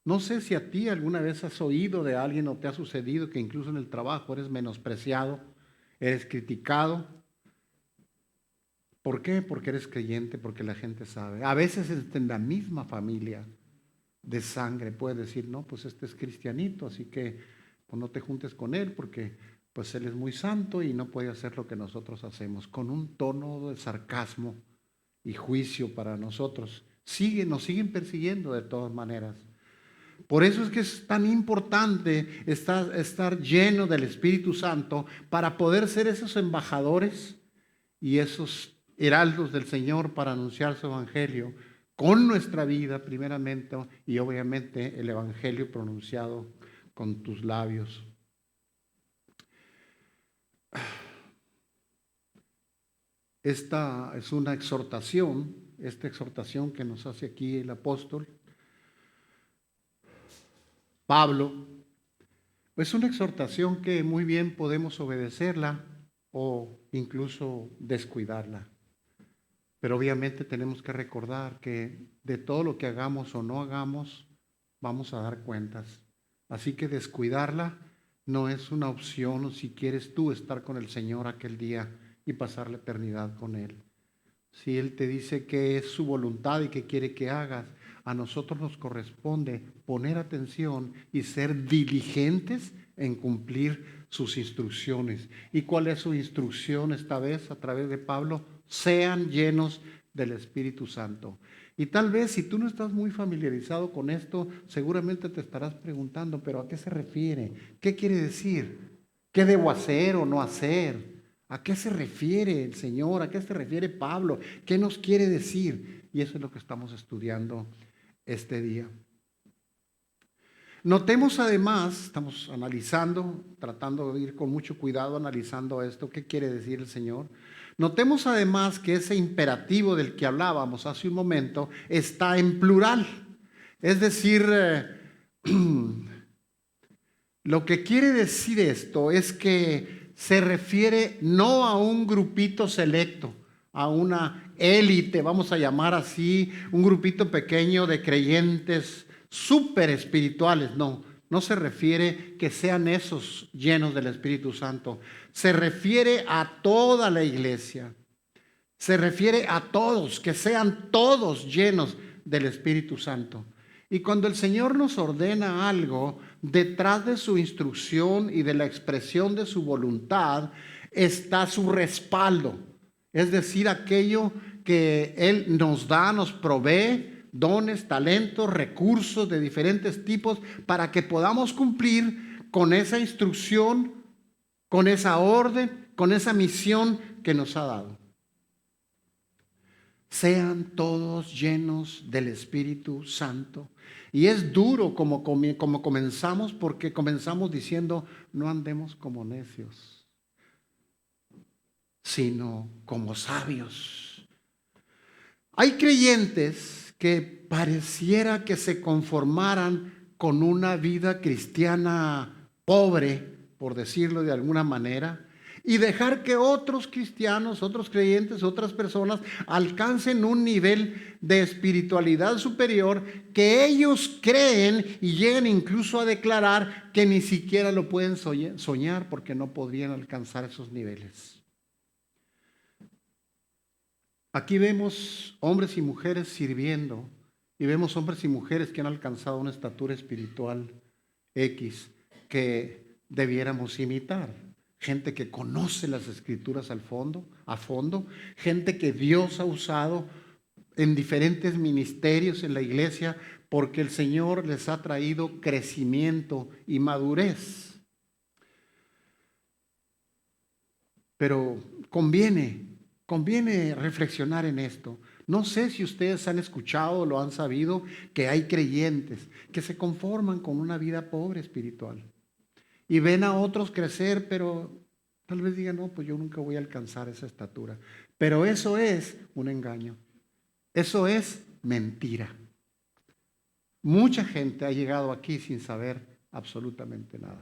No sé si a ti alguna vez has oído de alguien o te ha sucedido que incluso en el trabajo eres menospreciado, eres criticado. ¿Por qué? Porque eres creyente, porque la gente sabe. A veces en la misma familia de sangre puede decir, no, pues este es cristianito, así que pues no te juntes con él porque pues él es muy santo y no puede hacer lo que nosotros hacemos, con un tono de sarcasmo y juicio para nosotros. Nos siguen persiguiendo de todas maneras. Por eso es que es tan importante estar lleno del Espíritu Santo para poder ser esos embajadores y esos heraldos del Señor para anunciar su evangelio con nuestra vida primeramente y obviamente el evangelio pronunciado con tus labios. Esta es una exhortación, esta exhortación que nos hace aquí el apóstol Pablo, es una exhortación que muy bien podemos obedecerla o incluso descuidarla. Pero obviamente tenemos que recordar que de todo lo que hagamos o no hagamos, vamos a dar cuentas. Así que descuidarla no es una opción si quieres tú estar con el Señor aquel día y pasar la eternidad con Él. Si Él te dice que es su voluntad y que quiere que hagas, a nosotros nos corresponde poner atención y ser diligentes en cumplir sus instrucciones. ¿Y cuál es su instrucción esta vez a través de Pablo? Sean llenos del Espíritu Santo. Y tal vez si tú no estás muy familiarizado con esto, seguramente te estarás preguntando, ¿pero a qué se refiere? ¿Qué quiere decir? ¿Qué debo hacer o no hacer? ¿A qué se refiere el Señor? ¿A qué se refiere Pablo? ¿Qué nos quiere decir? Y eso es lo que estamos estudiando este día. Notemos además, estamos analizando, tratando de ir con mucho cuidado analizando esto, ¿qué quiere decir el Señor? Notemos además que ese imperativo del que hablábamos hace un momento está en plural. Es decir, lo que quiere decir esto es que se refiere no a un grupito selecto, a una élite, vamos a llamar así, un grupito pequeño de creyentes súper espirituales. No se refiere que sean esos llenos del Espíritu Santo. Se refiere a toda la iglesia. Se refiere a todos, que sean todos llenos del Espíritu Santo. Y cuando el Señor nos ordena algo, detrás de su instrucción y de la expresión de su voluntad está su respaldo. Es decir, aquello que Él nos da, nos provee, dones, talentos, recursos de diferentes tipos para que podamos cumplir con esa instrucción, con esa orden, con esa misión que nos ha dado. Sean todos llenos del Espíritu Santo. Y es duro como comenzamos, porque comenzamos diciendo, no andemos como necios, sino como sabios. Hay creyentes que pareciera que se conformaran con una vida cristiana pobre, por decirlo de alguna manera, y dejar que otros cristianos, otros creyentes, otras personas alcancen un nivel de espiritualidad superior que ellos creen y llegan incluso a declarar que ni siquiera lo pueden soñar porque no podrían alcanzar esos niveles. Aquí vemos hombres y mujeres sirviendo y vemos hombres y mujeres que han alcanzado una estatura espiritual X que debiéramos imitar. Gente que conoce las Escrituras a fondo, gente que Dios ha usado en diferentes ministerios en la iglesia porque el Señor les ha traído crecimiento y madurez. Pero conviene reflexionar en esto. No sé si ustedes han escuchado o lo han sabido que hay creyentes que se conforman con una vida pobre espiritual. Y ven a otros crecer, pero tal vez digan, no, pues yo nunca voy a alcanzar esa estatura. Pero eso es un engaño. Eso es mentira. Mucha gente ha llegado aquí sin saber absolutamente nada.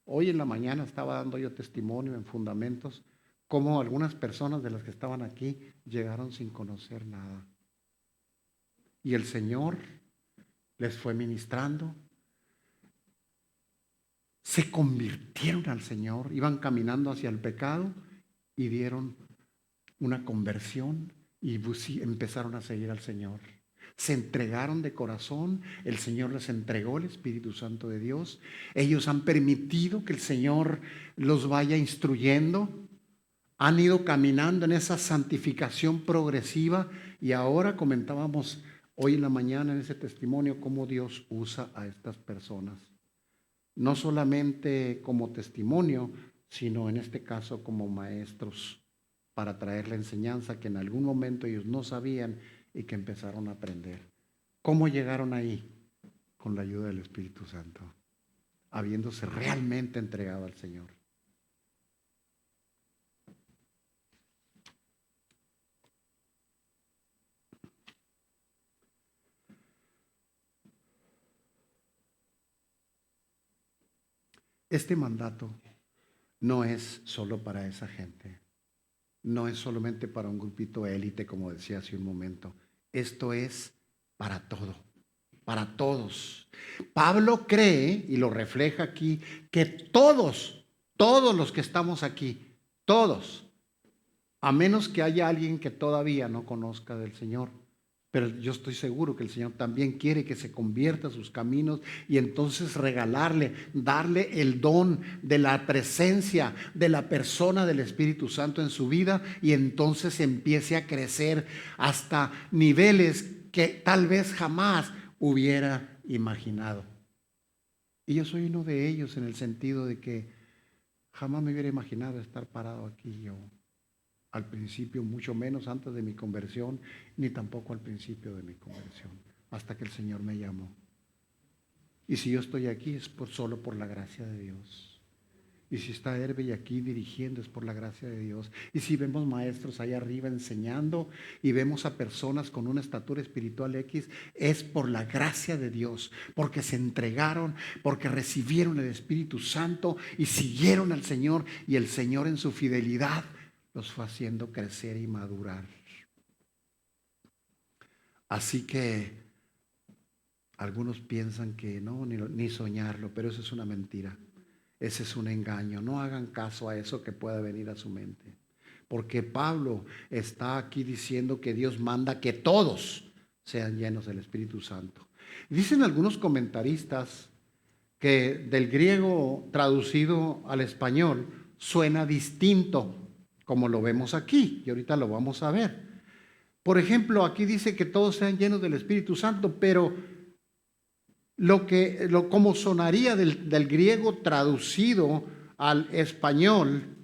Hoy en la mañana estaba dando yo testimonio en Fundamentos, cómo algunas personas de las que estaban aquí llegaron sin conocer nada. Y el Señor les fue ministrando. Se convirtieron al Señor, iban caminando hacia el pecado y dieron una conversión y empezaron a seguir al Señor. Se entregaron de corazón, el Señor les entregó el Espíritu Santo de Dios. Ellos han permitido que el Señor los vaya instruyendo. Han ido caminando en esa santificación progresiva y ahora comentábamos hoy en la mañana en ese testimonio cómo Dios usa a estas personas. No solamente como testimonio, sino en este caso como maestros para traer la enseñanza que en algún momento ellos no sabían y que empezaron a aprender. ¿Cómo llegaron ahí? Con la ayuda del Espíritu Santo, habiéndose realmente entregado al Señor. Este mandato no es solo para esa gente, no es solamente para un grupito élite, como decía hace un momento. Esto es para todo, para todos. Pablo cree, y lo refleja aquí, que todos los que estamos aquí, todos, a menos que haya alguien que todavía no conozca del Señor, Pero yo estoy seguro que el Señor también quiere que se convierta a sus caminos y entonces regalarle, darle el don de la presencia de la persona del Espíritu Santo en su vida, y entonces empiece a crecer hasta niveles que tal vez jamás hubiera imaginado. Y yo soy uno de ellos, en el sentido de que jamás me hubiera imaginado estar parado aquí yo. Al principio, mucho menos antes de mi conversión, ni tampoco al principio de mi conversión, hasta que el Señor me llamó. Y si yo estoy aquí es solo por la gracia de Dios. Y si está Herbey aquí dirigiendo es por la gracia de Dios. Y si vemos maestros allá arriba enseñando y vemos a personas con una estatura espiritual X, es por la gracia de Dios, porque se entregaron, porque recibieron el Espíritu Santo y siguieron al Señor, y el Señor en su fidelidad los fue haciendo crecer y madurar. Así que algunos piensan que no, ni soñarlo, pero eso es una mentira. Ese es un engaño. No hagan caso a eso que pueda venir a su mente. Porque Pablo está aquí diciendo que Dios manda que todos sean llenos del Espíritu Santo. Dicen algunos comentaristas que del griego traducido al español suena distinto, como lo vemos aquí, y ahorita lo vamos a ver. Por ejemplo, aquí dice que todos sean llenos del Espíritu Santo, pero como sonaría del griego traducido al español,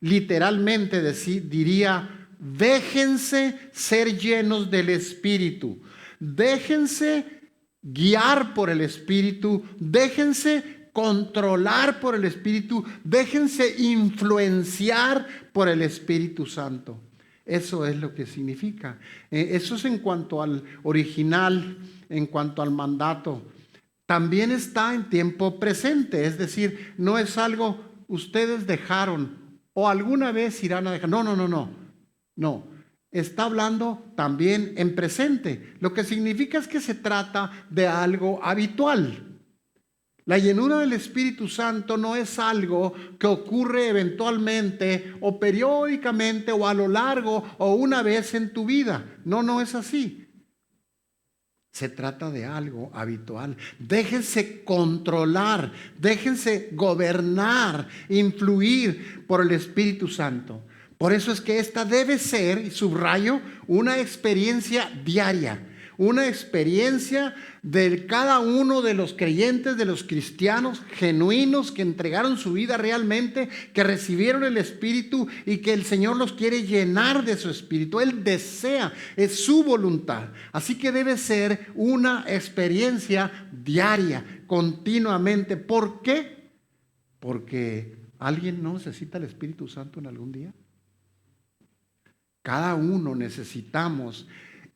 literalmente diría: déjense ser llenos del Espíritu, déjense guiar por el Espíritu, déjense controlar por el Espíritu, déjense influenciar por el Espíritu Santo. Eso es lo que significa. Eso es en cuanto al original, en cuanto al mandato. También está en tiempo presente, es decir, no es algo ustedes dejaron o alguna vez irán a dejar. No. Está hablando también en presente. Lo que significa es que se trata de algo habitual. La llenura del Espíritu Santo no es algo que ocurre eventualmente o periódicamente o a lo largo o una vez en tu vida. No es así. Se trata de algo habitual. Déjense controlar, déjense gobernar, influir por el Espíritu Santo. Por eso es que esta debe ser, y subrayo, una experiencia diaria. Una experiencia de cada uno de los creyentes, de los cristianos genuinos que entregaron su vida realmente, que recibieron el Espíritu y que el Señor los quiere llenar de su Espíritu. Él desea, es su voluntad. Así que debe ser una experiencia diaria, continuamente. ¿Por qué? Porque ¿alguien no necesita el Espíritu Santo en algún día? Cada uno necesitamos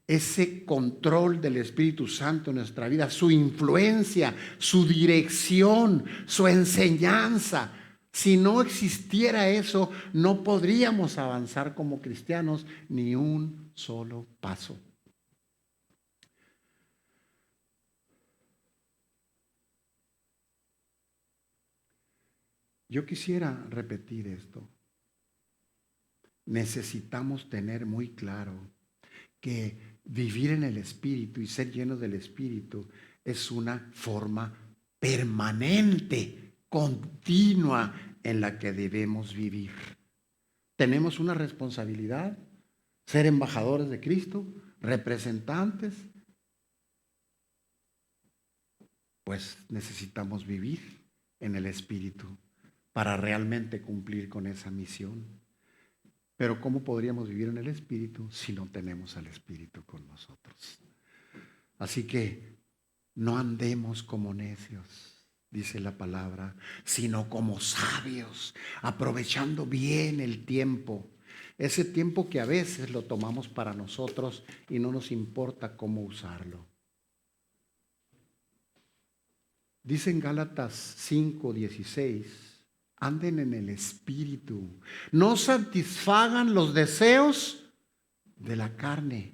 ese control del Espíritu Santo en nuestra vida, su influencia, su dirección, su enseñanza. Si no existiera eso, no podríamos avanzar como cristianos ni un solo paso. Yo quisiera repetir esto. Necesitamos tener muy claro que vivir en el Espíritu y ser llenos del Espíritu es una forma permanente, continua, en la que debemos vivir. Tenemos una responsabilidad, ser embajadores de Cristo, representantes. Pues necesitamos vivir en el Espíritu para realmente cumplir con esa misión. Pero ¿cómo podríamos vivir en el Espíritu si no tenemos al Espíritu con nosotros? Así que no andemos como necios, dice la palabra, sino como sabios, aprovechando bien el tiempo. Ese tiempo que a veces lo tomamos para nosotros y no nos importa cómo usarlo. Dice en Gálatas 5:16, anden en el Espíritu, no satisfagan los deseos de la carne.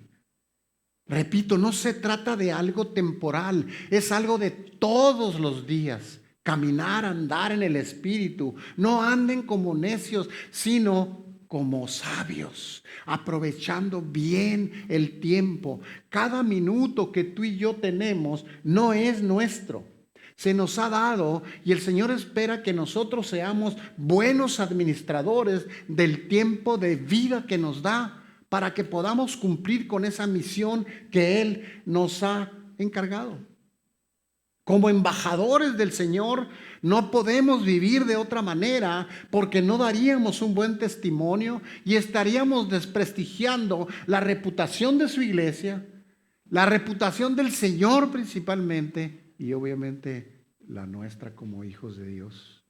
Repito, no se trata de algo temporal, es algo de todos los días. Caminar, andar en el Espíritu. No anden como necios, sino como sabios, aprovechando bien el tiempo. Cada minuto que tú y yo tenemos no es nuestro. Se nos ha dado y el Señor espera que nosotros seamos buenos administradores del tiempo de vida que nos da para que podamos cumplir con esa misión que Él nos ha encargado. Como embajadores del Señor no podemos vivir de otra manera porque no daríamos un buen testimonio y estaríamos desprestigiando la reputación de su iglesia, la reputación del Señor principalmente y obviamente la nuestra como hijos de Dios.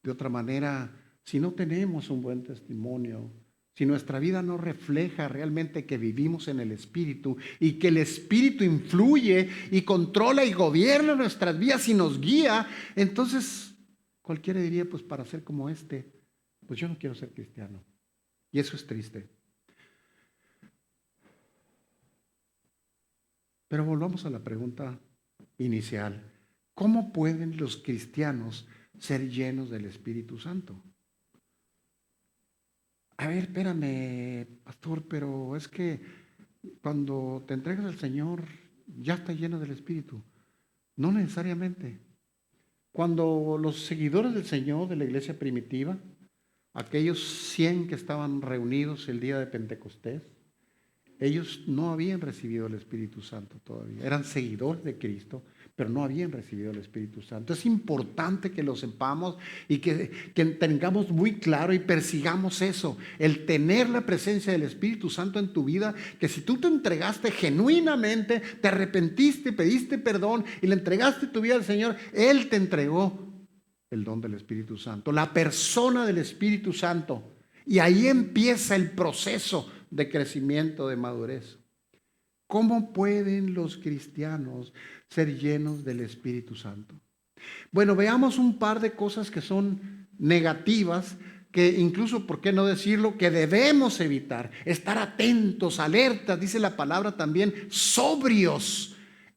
De otra manera, si no tenemos un buen testimonio, si nuestra vida no refleja realmente que vivimos en el Espíritu y que el Espíritu influye y controla y gobierna nuestras vidas y nos guía, entonces cualquiera diría, pues para ser como pues yo no quiero ser cristiano. Y eso es triste. Pero volvamos a la pregunta inicial. ¿Cómo pueden los cristianos ser llenos del Espíritu Santo? A ver, espérame, pastor, pero es que cuando te entregas al Señor ya está lleno del Espíritu. No necesariamente. Cuando los seguidores del Señor de la iglesia primitiva, aquellos 100 que estaban reunidos el día de Pentecostés, ellos no habían recibido el Espíritu Santo todavía. Eran seguidores de Cristo, pero no habían recibido el Espíritu Santo. Es importante que lo sepamos y que tengamos muy claro y persigamos eso. El tener la presencia del Espíritu Santo en tu vida, que si tú te entregaste genuinamente, te arrepentiste, pediste perdón y le entregaste tu vida al Señor, Él te entregó el don del Espíritu Santo, la persona del Espíritu Santo. Y ahí empieza el proceso de crecimiento, de madurez. ¿Cómo pueden los cristianos ser llenos del Espíritu Santo? Bueno, veamos un par de cosas que son negativas, que incluso, ¿por qué no decirlo?, que debemos evitar. Estar atentos, alertas, dice la palabra también, sobrios,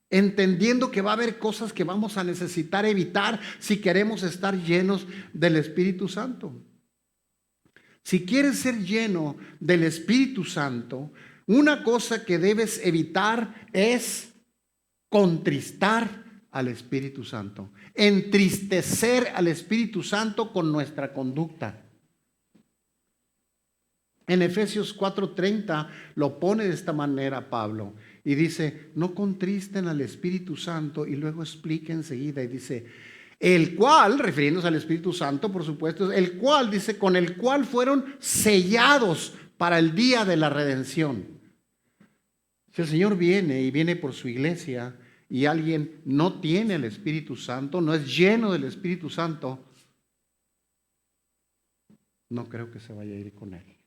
entendiendo que va a haber cosas que vamos a necesitar evitar si queremos estar llenos del Espíritu Santo. Si quieres ser lleno del Espíritu Santo, una cosa que debes evitar es contristar al Espíritu Santo, entristecer al Espíritu Santo con nuestra conducta. En Efesios 4:30 lo pone de esta manera Pablo y dice, no contristen al Espíritu Santo, y luego explica enseguida y dice, el cual, refiriéndose al Espíritu Santo, por supuesto, el cual, dice, con el cual fueron sellados para el día de la redención. Si el Señor viene y viene por su iglesia y alguien no tiene el Espíritu Santo, no es lleno del Espíritu Santo, no creo que se vaya a ir con él.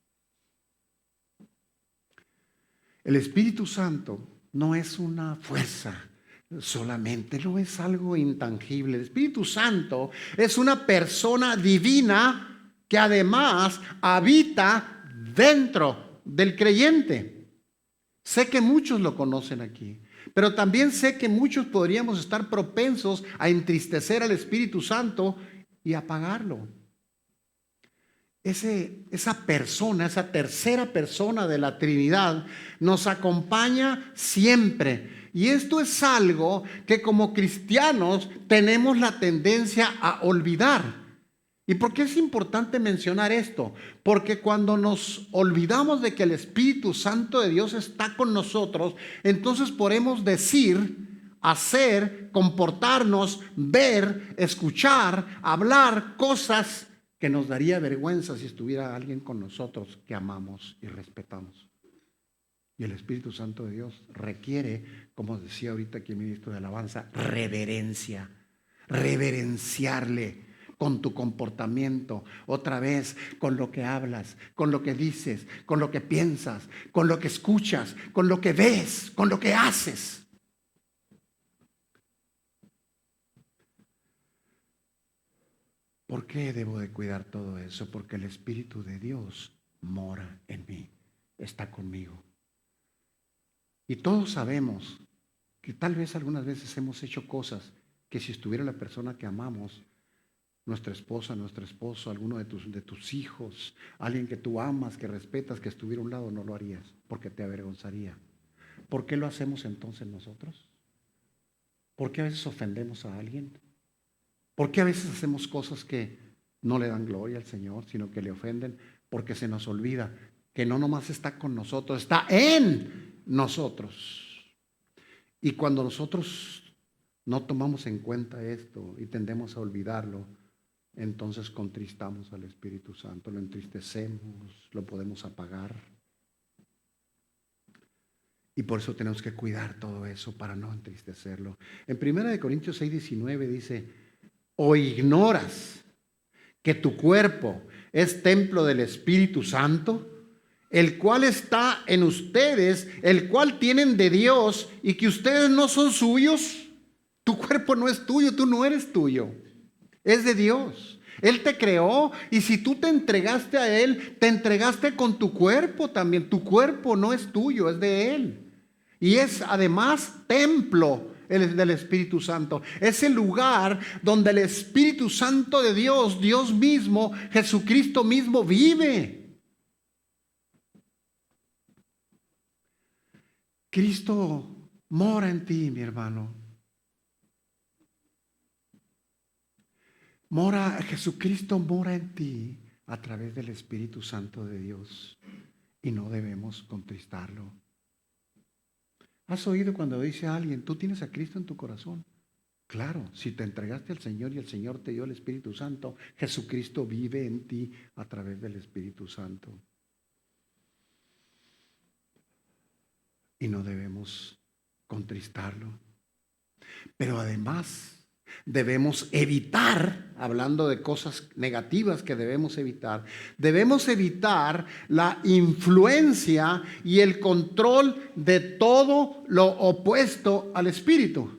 El Espíritu Santo no es una fuerza solamente, no es algo intangible. El Espíritu Santo es una persona divina que además habita dentro del creyente. Sé que muchos lo conocen aquí, pero también sé que muchos podríamos estar propensos a entristecer al Espíritu Santo y apagarlo. Esa persona, esa tercera persona de la Trinidad nos acompaña siempre. Y esto es algo que como cristianos tenemos la tendencia a olvidar. ¿Y por qué es importante mencionar esto? Porque cuando nos olvidamos de que el Espíritu Santo de Dios está con nosotros, entonces podemos decir, hacer, comportarnos, ver, escuchar, hablar cosas que nos daría vergüenza si estuviera alguien con nosotros que amamos y respetamos. Y el Espíritu Santo de Dios requiere, como decía ahorita aquí el ministro de Alabanza, reverencia, reverenciarle con tu comportamiento, otra vez con lo que hablas, con lo que dices, con lo que piensas, con lo que escuchas, con lo que ves, con lo que haces. ¿Por qué debo de cuidar todo eso? Porque el Espíritu de Dios mora en mí, está conmigo. Y todos sabemos que tal vez algunas veces hemos hecho cosas que si estuviera la persona que amamos, nuestra esposa, nuestro esposo, alguno de tus hijos, alguien que tú amas, que respetas, que estuviera a un lado, no lo harías porque te avergonzaría. ¿Por qué lo hacemos entonces nosotros? ¿Por qué a veces ofendemos a alguien? ¿Por qué a veces hacemos cosas que no le dan gloria al Señor, sino que le ofenden? Porque se nos olvida que no nomás está con nosotros, está en nosotros. Y cuando nosotros no tomamos en cuenta esto y tendemos a olvidarlo, entonces contristamos al Espíritu Santo, lo entristecemos, lo podemos apagar. Y por eso tenemos que cuidar todo eso para no entristecerlo. En 1 Corintios 6:19 dice: ¿o ignoras que tu cuerpo es templo del Espíritu Santo, el cual está en ustedes, el cual tienen de Dios, y que ustedes no son suyos? Tu cuerpo no es tuyo, tú no eres tuyo, es de Dios. Él te creó, y si tú te entregaste a Él, te entregaste con tu cuerpo también. Tu cuerpo no es tuyo, es de Él. Y es además templo del Espíritu Santo. Es el lugar donde el Espíritu Santo de Dios, Dios mismo, Jesucristo mismo vive. Cristo mora en ti, mi hermano. Jesucristo mora en ti a través del Espíritu Santo de Dios, y no debemos contristarlo. ¿Has oído cuando dice a alguien: tú tienes a Cristo en tu corazón? Claro, si te entregaste al Señor y el Señor te dio el Espíritu Santo, Jesucristo vive en ti a través del Espíritu Santo. Y no debemos contristarlo. Pero además debemos evitar, hablando de cosas negativas que debemos evitar la influencia y el control de todo lo opuesto al Espíritu.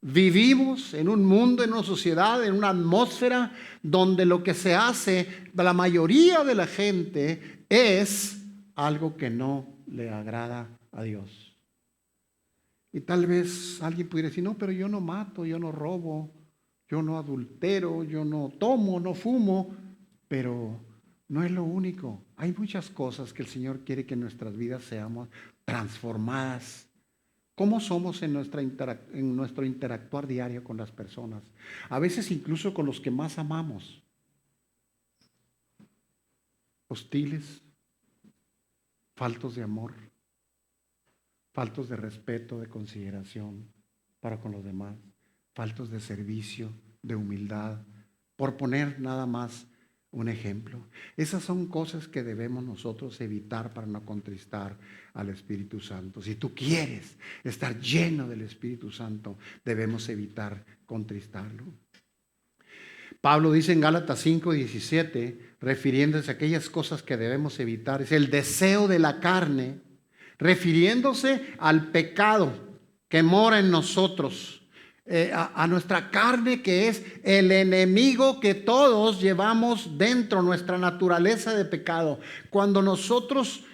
Vivimos en un mundo, en una sociedad, en una atmósfera donde lo que se hace, la mayoría de la gente, es algo que no le agrada a Dios. Y tal vez alguien pudiera decir: no, pero yo no mato, yo no robo, yo no adultero, yo no tomo, no fumo. Pero no es lo único. Hay muchas cosas que el Señor quiere que en nuestras vidas seamos transformadas. ¿Cómo somos en nuestro interactuar diario con las personas? A veces incluso con los que más amamos. Hostiles, faltos de amor, faltos de respeto, de consideración para con los demás, faltos de servicio, de humildad, por poner nada más un ejemplo. Esas son cosas que debemos nosotros evitar para no contristar al Espíritu Santo. Si tú quieres estar lleno del Espíritu Santo, debemos evitar contristarlo. Pablo dice en Gálatas 5:17, refiriéndose a aquellas cosas que debemos evitar, es el deseo de la carne, refiriéndose al pecado que mora en nosotros, a nuestra carne, que es el enemigo que todos llevamos dentro, nuestra naturaleza de pecado. Cuando nosotros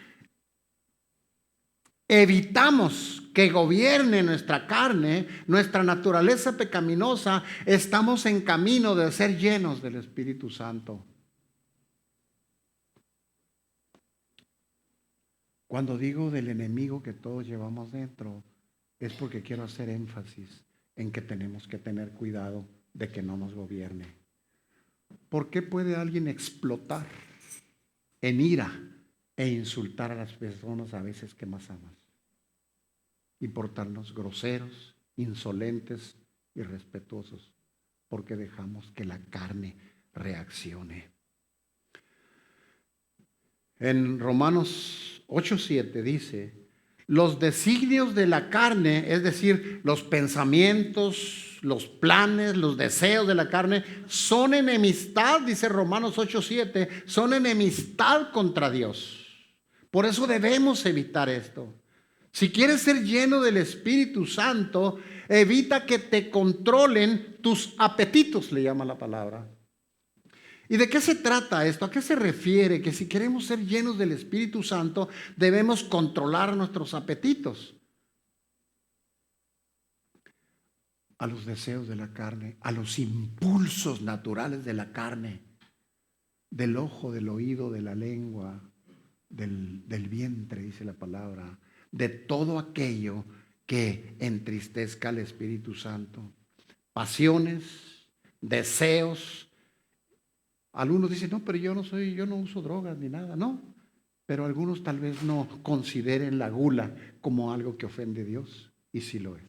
evitamos que gobierne nuestra carne, nuestra naturaleza pecaminosa, estamos en camino de ser llenos del Espíritu Santo. Cuando digo del enemigo que todos llevamos dentro, es porque quiero hacer énfasis en que tenemos que tener cuidado de que no nos gobierne. ¿Por qué puede alguien explotar en ira e insultar a las personas a veces que más amas? Y portarnos groseros, insolentes, irrespetuosos, porque dejamos que la carne reaccione. En Romanos 8:7 dice: los designios de la carne, es decir, los pensamientos, los planes, los deseos de la carne, son enemistad, dice Romanos 8:7, son enemistad contra Dios. Por eso debemos evitar esto. Si quieres ser lleno del Espíritu Santo, evita que te controlen tus apetitos, le llama la palabra. ¿Y de qué se trata esto? ¿A qué se refiere? Que si queremos ser llenos del Espíritu Santo, debemos controlar nuestros apetitos. a los deseos de la carne, a los impulsos naturales de la carne, del ojo, del oído, de la lengua, del vientre, dice la palabra, de todo aquello que entristezca al Espíritu Santo. Pasiones, deseos. Algunos dicen, no, pero yo no uso drogas ni nada, no. Pero algunos tal vez no consideren la gula como algo que ofende a Dios, y sí lo es.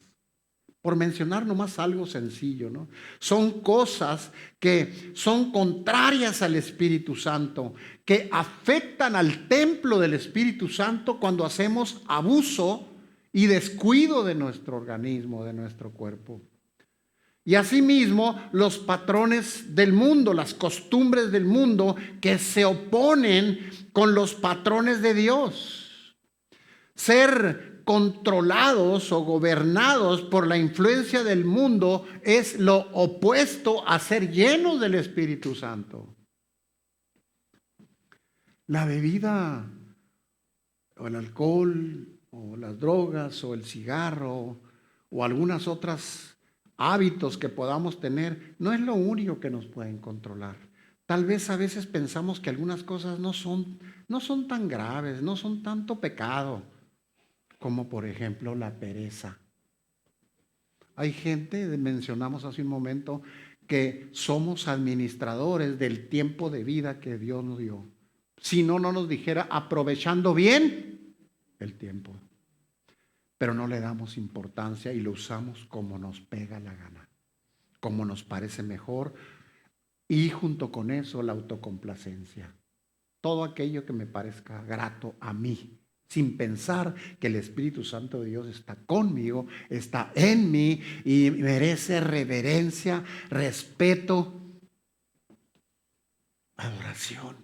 Por mencionar nomás algo sencillo, ¿no? Son cosas que son contrarias al Espíritu Santo, que afectan al templo del Espíritu Santo cuando hacemos abuso y descuido de nuestro organismo, de nuestro cuerpo. Y asimismo, los patrones del mundo, las costumbres del mundo que se oponen con los patrones de Dios. Ser controlados o gobernados por la influencia del mundo es lo opuesto a ser llenos del Espíritu Santo. La bebida o el alcohol o las drogas o el cigarro o algunas otras hábitos que podamos tener no es lo único que nos pueden controlar. Tal vez a veces pensamos que algunas cosas no son tan graves, no son tanto pecado, como por ejemplo la pereza. Hay gente, mencionamos hace un momento, que somos administradores del tiempo de vida que Dios nos dio. Si no nos dijera aprovechando bien el tiempo. Pero no le damos importancia y lo usamos como nos pega la gana, como nos parece mejor, y junto con eso la autocomplacencia. Todo aquello que me parezca grato a mí, sin pensar que el Espíritu Santo de Dios está conmigo, está en mí y merece reverencia, respeto, adoración.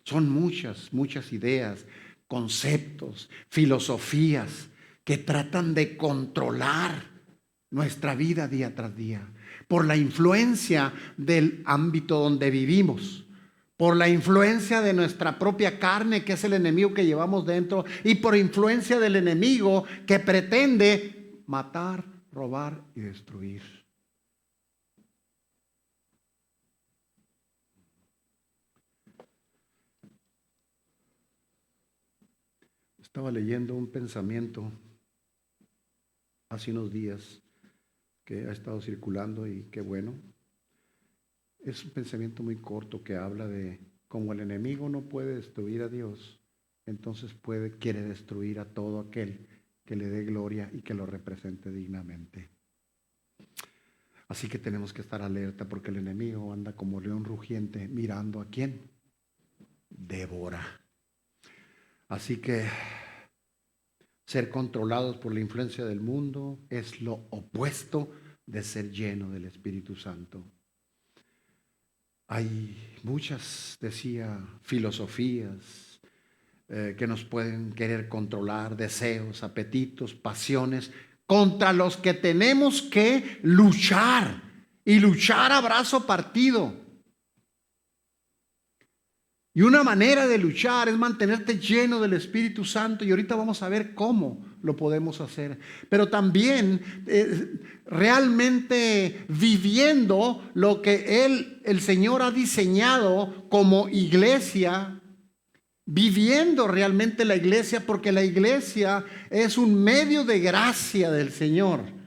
Son muchas ideas, conceptos, filosofías que tratan de controlar nuestra vida día tras día por la influencia del ámbito donde vivimos, por la influencia de nuestra propia carne, que es el enemigo que llevamos dentro, y por influencia del enemigo que pretende matar, robar y destruir. Estaba leyendo un pensamiento hace unos días que ha estado circulando y qué bueno. Es un pensamiento muy corto que habla de cómo el enemigo no puede destruir a Dios, entonces quiere destruir a todo aquel que le dé gloria y que lo represente dignamente. Así que tenemos que estar alerta porque el enemigo anda como león rugiente mirando a quién devora. Así que ser controlados por la influencia del mundo es lo opuesto de ser lleno del Espíritu Santo. Hay muchas, decía, filosofías que nos pueden querer controlar, deseos, apetitos, pasiones, contra los que tenemos que luchar y luchar a brazo partido. Y una manera de luchar es mantenerte lleno del Espíritu Santo, y ahorita vamos a ver cómo lo podemos hacer. Pero también realmente viviendo lo que el Señor ha diseñado como iglesia, viviendo realmente la iglesia, porque la iglesia es un medio de gracia del Señor.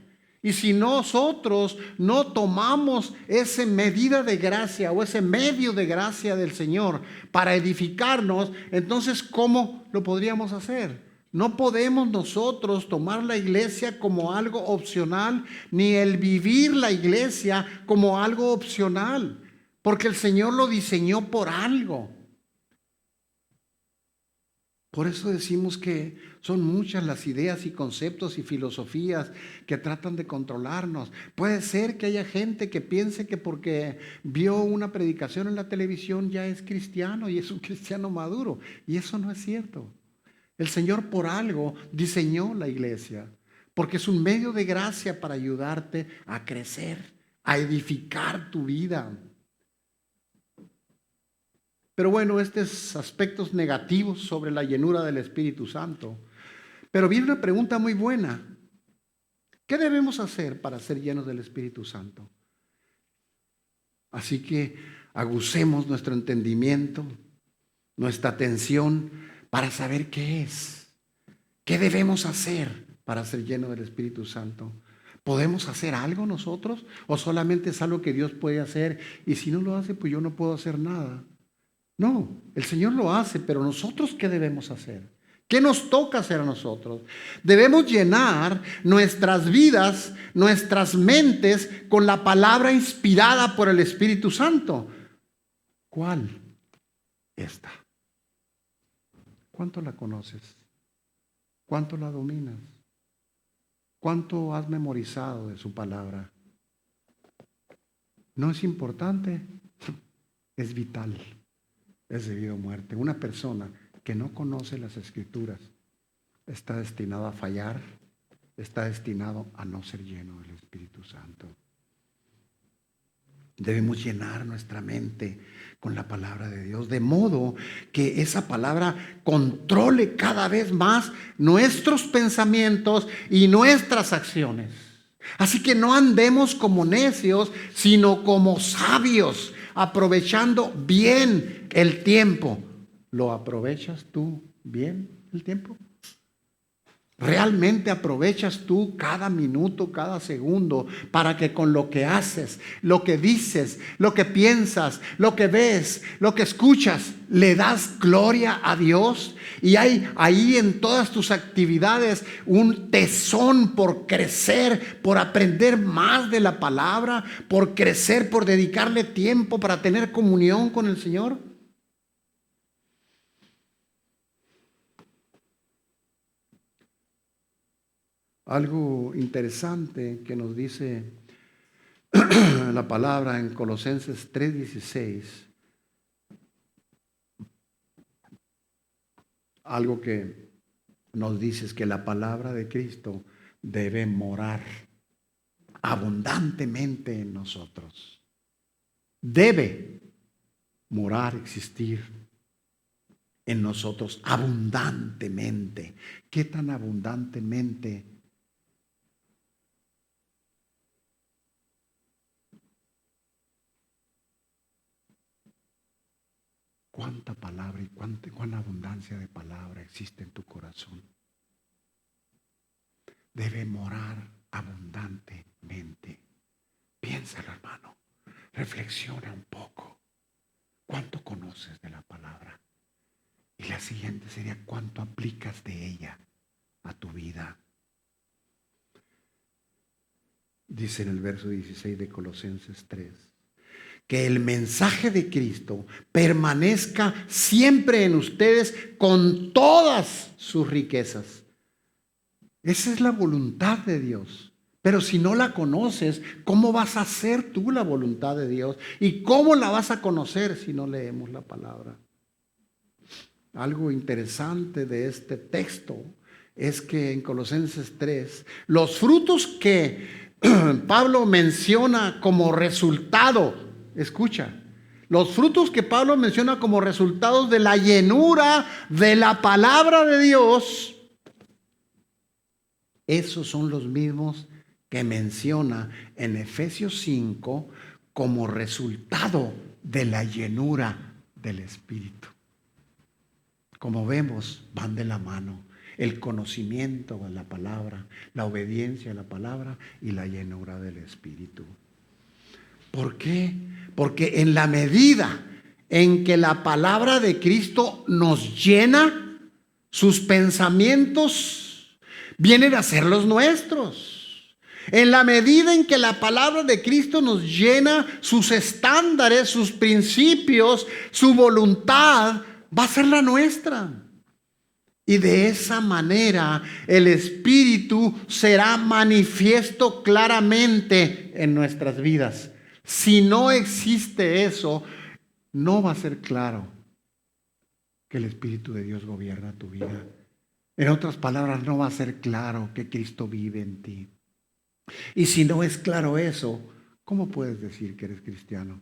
Y si nosotros no tomamos esa medida de gracia o ese medio de gracia del Señor para edificarnos, entonces ¿cómo lo podríamos hacer? No podemos nosotros tomar la iglesia como algo opcional, ni el vivir la iglesia como algo opcional, porque el Señor lo diseñó por algo. Por eso decimos que son muchas las ideas y conceptos y filosofías que tratan de controlarnos. Puede ser que haya gente que piense que porque vio una predicación en la televisión ya es cristiano y es un cristiano maduro. Y eso no es cierto. El Señor por algo diseñó la iglesia, porque es un medio de gracia para ayudarte a crecer, a edificar tu vida. Pero bueno, estos aspectos negativos sobre la llenura del Espíritu Santo. Pero viene una pregunta muy buena. ¿Qué debemos hacer para ser llenos del Espíritu Santo? Así que agucemos nuestro entendimiento, nuestra atención para saber qué es. ¿Qué debemos hacer para ser llenos del Espíritu Santo? ¿Podemos hacer algo nosotros? ¿O solamente es algo que Dios puede hacer? Y si no lo hace, pues yo no puedo hacer nada. No, el Señor lo hace, pero nosotros ¿qué debemos hacer? ¿Qué nos toca hacer a nosotros? Debemos llenar nuestras vidas, nuestras mentes con la palabra inspirada por el Espíritu Santo. ¿Cuál? Esta. ¿Cuánto la conoces? ¿Cuánto la dominas? ¿Cuánto has memorizado de su palabra? ¿No es importante? Es vital. Es de vida o muerte. Una persona que no conoce las Escrituras está destinado a fallar, está destinado a no ser lleno del Espíritu Santo. Debemos llenar nuestra mente con la palabra de Dios, de modo que esa palabra controle cada vez más nuestros pensamientos y nuestras acciones. Así que no andemos como necios, sino como sabios, aprovechando bien el tiempo. ¿Lo aprovechas tú bien el tiempo? ¿Realmente aprovechas tú cada minuto, cada segundo para que con lo que haces, lo que dices, lo que piensas, lo que ves, lo que escuchas, le das gloria a Dios? Y hay ahí en todas tus actividades un tesón por crecer, por aprender más de la palabra, por crecer, por dedicarle tiempo para tener comunión con el Señor. Algo interesante que nos dice la palabra en Colosenses 3:16, algo que nos dice es que la palabra de Cristo debe morar abundantemente en nosotros. Debe morar, existir en nosotros abundantemente. ¿Qué tan abundantemente? ¿Cuánta palabra y cuánta abundancia de palabra existe en tu corazón? Debe morar abundantemente. Piénsalo, hermano. Reflexiona un poco. ¿Cuánto conoces de la palabra? Y la siguiente sería, ¿cuánto aplicas de ella a tu vida? Dice en el verso 16 de Colosenses 3. Que el mensaje de Cristo permanezca siempre en ustedes con todas sus riquezas. Esa es la voluntad de Dios. Pero si no la conoces, ¿cómo vas a hacer tú la voluntad de Dios? ¿Y cómo la vas a conocer si no leemos la palabra? Algo interesante de este texto es que en Colosenses 3, los frutos que Pablo menciona como resultado, escucha, los frutos que Pablo menciona como resultados de la llenura de la palabra de Dios, esos son los mismos que menciona en Efesios 5 como resultado de la llenura del Espíritu. Como vemos, van de la mano el conocimiento de la palabra, la obediencia a la palabra y la llenura del Espíritu. ¿Por qué? Porque en la medida en que la palabra de Cristo nos llena, sus pensamientos vienen a ser los nuestros. En la medida en que la palabra de Cristo nos llena, sus estándares, sus principios, su voluntad va a ser la nuestra. Y de esa manera el Espíritu será manifiesto claramente en nuestras vidas. Si no existe eso, no va a ser claro que el Espíritu de Dios gobierna tu vida. En otras palabras, no va a ser claro que Cristo vive en ti. Y si no es claro eso, ¿cómo puedes decir que eres cristiano?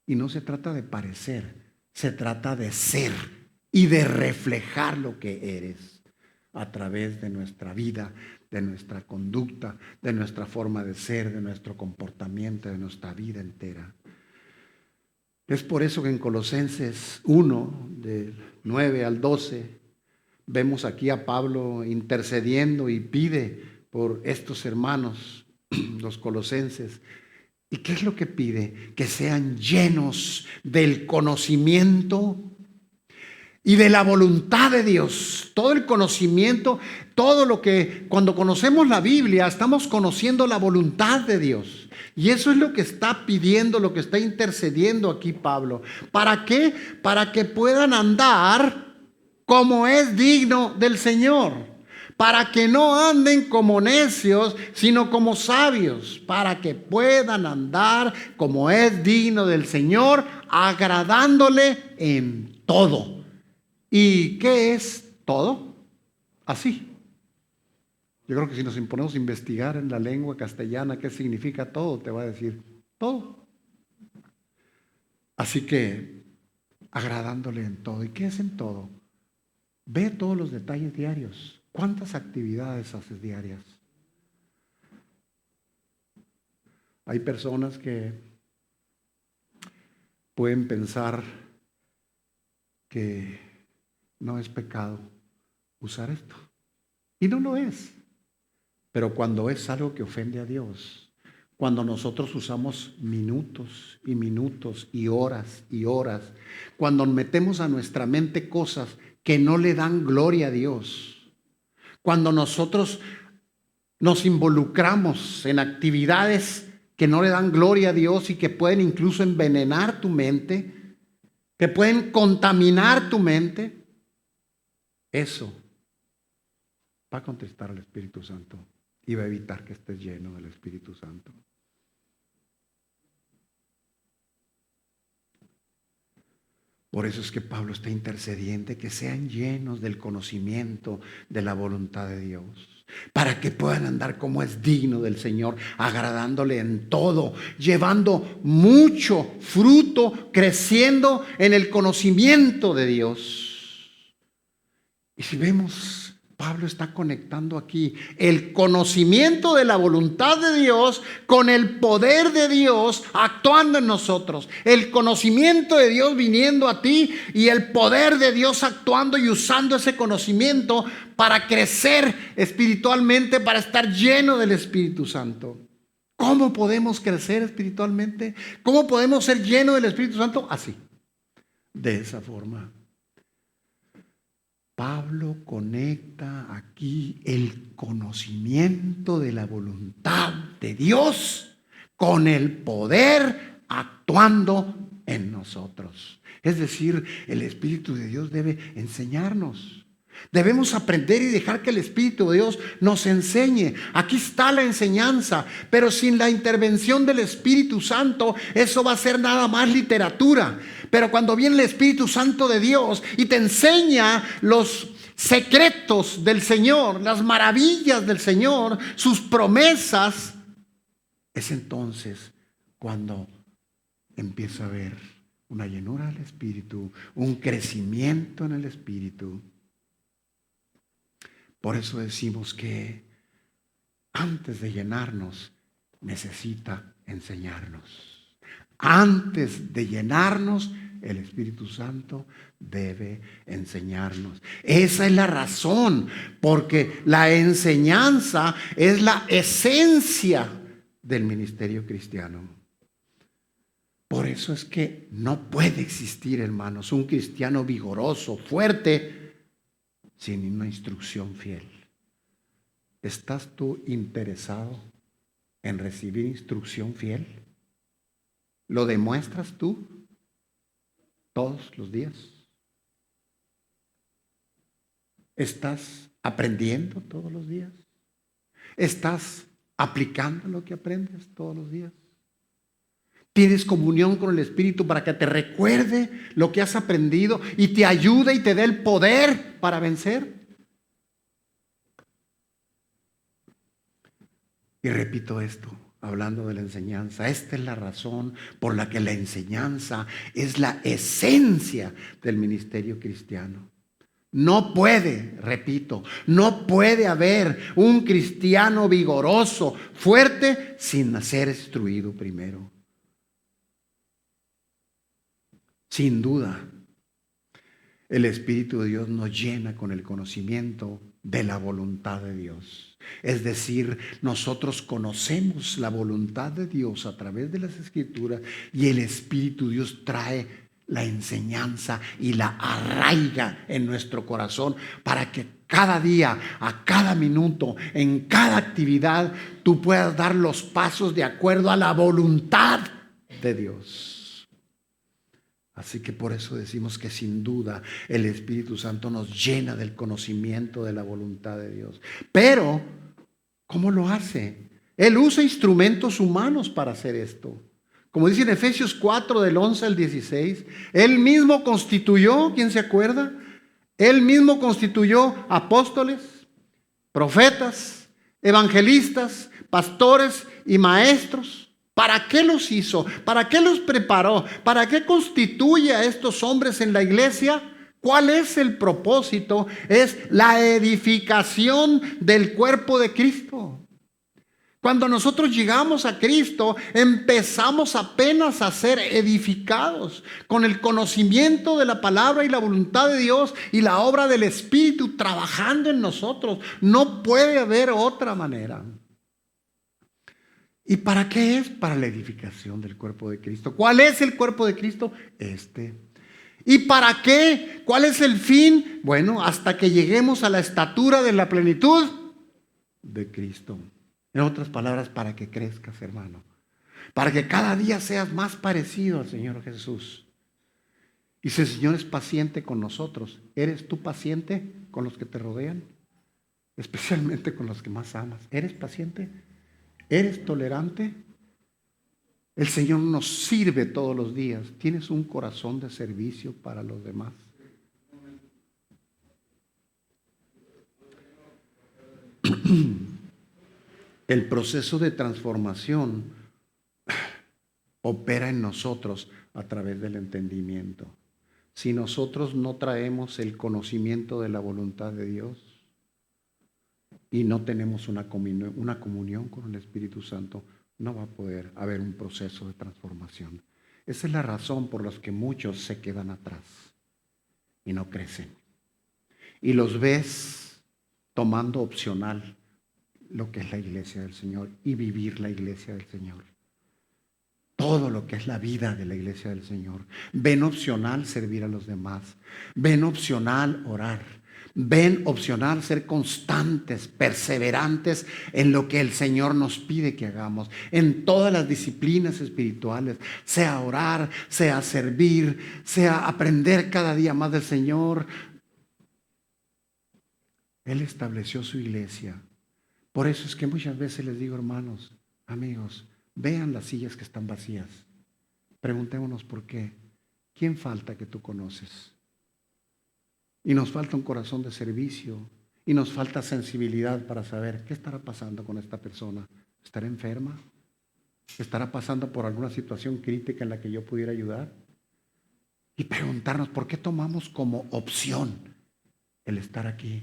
Y no se trata de parecer, se trata de ser y de reflejar lo que eres a través de nuestra vida, de nuestra conducta, de nuestra forma de ser, de nuestro comportamiento, de nuestra vida entera. Es por eso que en Colosenses 1, del 9 al 12, vemos aquí a Pablo intercediendo y pide por estos hermanos, los colosenses. ¿Y qué es lo que pide? Que sean llenos del conocimiento y de la voluntad de Dios. Todo el conocimiento, todo lo que, cuando conocemos la Biblia, estamos conociendo la voluntad de Dios. Y eso es lo que está pidiendo, lo que está intercediendo aquí Pablo. ¿Para qué? Para que puedan andar como es digno del Señor. Para que no anden como necios, sino como sabios. Para que puedan andar como es digno del Señor, agradándole en todo. ¿Y qué es todo? Así. Yo creo que si nos ponemos a investigar en la lengua castellana qué significa todo, te va a decir todo. Así que agradándole en todo. ¿Y qué es en todo? Ve todos los detalles diarios. ¿Cuántas actividades haces diarias? Hay personas que pueden pensar que no es pecado usar esto. Y no lo es. Pero cuando es algo que ofende a Dios, cuando nosotros usamos minutos y minutos y horas, cuando metemos a nuestra mente cosas que no le dan gloria a Dios, cuando nosotros nos involucramos en actividades que no le dan gloria a Dios y que pueden incluso envenenar tu mente, que pueden contaminar tu mente, eso va a contestar al Espíritu Santo y va a evitar que estés lleno del Espíritu Santo. Por eso es que Pablo está intercediendo, que sean llenos del conocimiento de la voluntad de Dios, para que puedan andar como es digno del Señor, agradándole en todo, llevando mucho fruto, creciendo en el conocimiento de Dios. Y si vemos, Pablo está conectando aquí el conocimiento de la voluntad de Dios con el poder de Dios actuando en nosotros. El conocimiento de Dios viniendo a ti y el poder de Dios actuando y usando ese conocimiento para crecer espiritualmente, para estar lleno del Espíritu Santo. ¿Cómo podemos crecer espiritualmente? ¿Cómo podemos ser llenos del Espíritu Santo? Así, de esa forma. Pablo conecta aquí el conocimiento de la voluntad de Dios con el poder actuando en nosotros. Es decir, el Espíritu de Dios debe enseñarnos. Debemos aprender y dejar que el Espíritu de Dios nos enseñe. Aquí está la enseñanza, pero sin la intervención del Espíritu Santo, eso va a ser nada más literatura. Pero cuando viene el Espíritu Santo de Dios y te enseña los secretos del Señor, las maravillas del Señor, sus promesas, es entonces cuando empieza a haber una llenura del Espíritu, un crecimiento en el Espíritu. Por eso decimos que antes de llenarnos, necesita enseñarnos. Antes de llenarnos, el Espíritu Santo debe enseñarnos. Esa es la razón, porque la enseñanza es la esencia del ministerio cristiano. Por eso es que no puede existir, hermanos, un cristiano vigoroso, fuerte, sin una instrucción fiel. ¿Estás tú interesado en recibir instrucción fiel? ¿Lo demuestras tú todos los días? ¿Estás aprendiendo todos los días? ¿Estás aplicando lo que aprendes todos los días? ¿Tienes comunión con el Espíritu para que te recuerde lo que has aprendido y te ayude y te dé el poder para vencer? Y repito esto, hablando de la enseñanza, esta es la razón por la que la enseñanza es la esencia del ministerio cristiano. No puede, repito, no puede haber un cristiano vigoroso, fuerte, sin ser instruido primero. Sin duda, el Espíritu de Dios nos llena con el conocimiento de la voluntad de Dios. Es decir, nosotros conocemos la voluntad de Dios a través de las Escrituras y el Espíritu de Dios trae la enseñanza y la arraiga en nuestro corazón para que cada día, a cada minuto, en cada actividad, tú puedas dar los pasos de acuerdo a la voluntad de Dios. Así que por eso decimos que sin duda el Espíritu Santo nos llena del conocimiento de la voluntad de Dios. Pero, ¿cómo lo hace? Él usa instrumentos humanos para hacer esto. Como dice en Efesios 4, del 11 al 16, Él mismo constituyó, ¿quién se acuerda? Él mismo constituyó apóstoles, profetas, evangelistas, pastores y maestros. ¿Para qué los hizo? ¿Para qué los preparó? ¿Para qué constituye a estos hombres en la iglesia? ¿Cuál es el propósito? Es la edificación del cuerpo de Cristo. Cuando nosotros llegamos a Cristo, empezamos apenas a ser edificados con el conocimiento de la palabra y la voluntad de Dios y la obra del Espíritu trabajando en nosotros. No puede haber otra manera. ¿Y para qué es? Para la edificación del cuerpo de Cristo. ¿Cuál es el cuerpo de Cristo? ¿Y para qué? ¿Cuál es el fin? Bueno, hasta que lleguemos a la estatura de la plenitud de Cristo. En otras palabras, para que crezcas, hermano. Para que cada día seas más parecido al Señor Jesús. Y si el Señor es paciente con nosotros, ¿eres tú paciente con los que te rodean? Especialmente con los que más amas. ¿Eres paciente? ¿Eres tolerante? El Señor nos sirve todos los días. ¿Tienes un corazón de servicio para los demás? El proceso de transformación opera en nosotros a través del entendimiento. Si nosotros no traemos el conocimiento de la voluntad de Dios y no tenemos una comunión con el Espíritu Santo, no va a poder haber un proceso de transformación. Esa es la razón por la que muchos se quedan atrás y no crecen. Y los ves tomando opcional lo que es la iglesia del Señor y vivir la iglesia del Señor. Todo lo que es la vida de la iglesia del Señor. Ven opcional servir a los demás. Ven opcional orar. Ven opcional ser constantes, perseverantes en lo que el Señor nos pide que hagamos. En todas las disciplinas espirituales. Sea orar, sea servir, sea aprender cada día más del Señor. Él estableció su iglesia. Por eso es que muchas veces les digo, hermanos, amigos, vean las sillas que están vacías. Preguntémonos por qué. ¿Quién falta que tú conoces? Y nos falta un corazón de servicio. Y nos falta sensibilidad para saber qué estará pasando con esta persona. ¿Estará enferma? ¿Estará pasando por alguna situación crítica en la que yo pudiera ayudar? Y preguntarnos por qué tomamos como opción el estar aquí.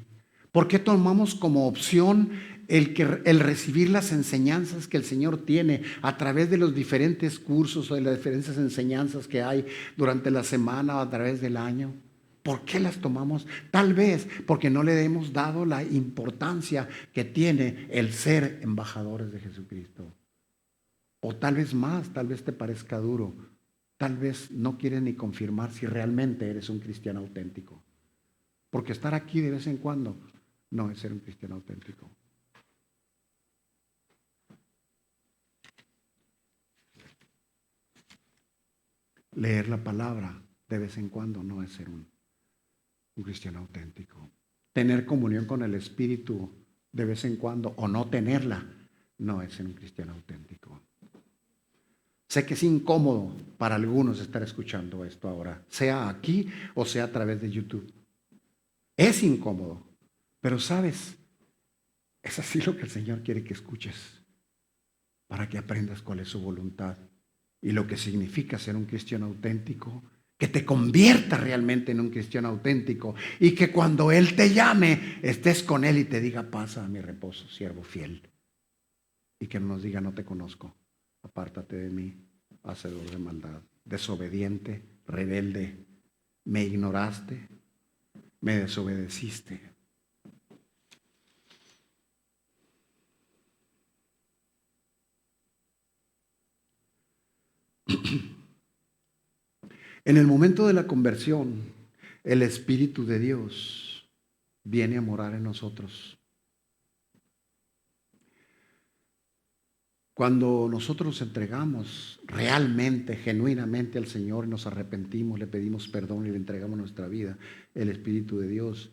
¿Por qué tomamos como opción el recibir las enseñanzas que el Señor tiene a través de los diferentes cursos o de las diferentes enseñanzas que hay durante la semana o a través del año? ¿Por qué las tomamos? Tal vez porque no le hemos dado la importancia que tiene el ser embajadores de Jesucristo. O tal vez más, tal vez te parezca duro. Tal vez no quieres ni confirmar si realmente eres un cristiano auténtico. Porque estar aquí de vez en cuando no es ser un cristiano auténtico. Leer la palabra de vez en cuando no es ser un cristiano auténtico. Tener comunión con el Espíritu de vez en cuando o no tenerla no es ser un cristiano auténtico. Sé que es incómodo para algunos estar escuchando esto ahora, sea aquí o sea a través de YouTube. Es incómodo, pero sabes, es así lo que el Señor quiere que escuches para que aprendas cuál es su voluntad y lo que significa ser un cristiano auténtico que te convierta realmente en un cristiano auténtico y que cuando Él te llame, estés con Él y te diga: pasa a mi reposo, siervo fiel. Y que nos diga: no te conozco, apártate de mí, hacedor de maldad, desobediente, rebelde, me ignoraste, me desobedeciste. En el momento de la conversión, el Espíritu de Dios viene a morar en nosotros. Cuando nosotros nos entregamos realmente, genuinamente al Señor y nos arrepentimos, le pedimos perdón y le entregamos nuestra vida, el Espíritu de Dios,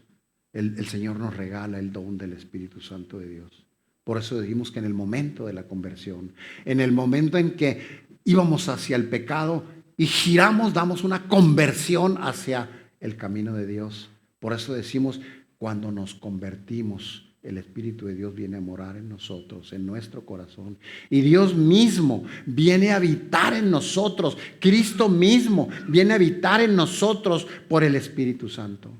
el Señor nos regala el don del Espíritu Santo de Dios. Por eso dijimos que en el momento de la conversión, en el momento en que íbamos hacia el pecado y giramos, damos una conversión hacia el camino de Dios. Por eso decimos, cuando nos convertimos, el Espíritu de Dios viene a morar en nosotros, en nuestro corazón. Y Dios mismo viene a habitar en nosotros. Cristo mismo viene a habitar en nosotros por el Espíritu Santo.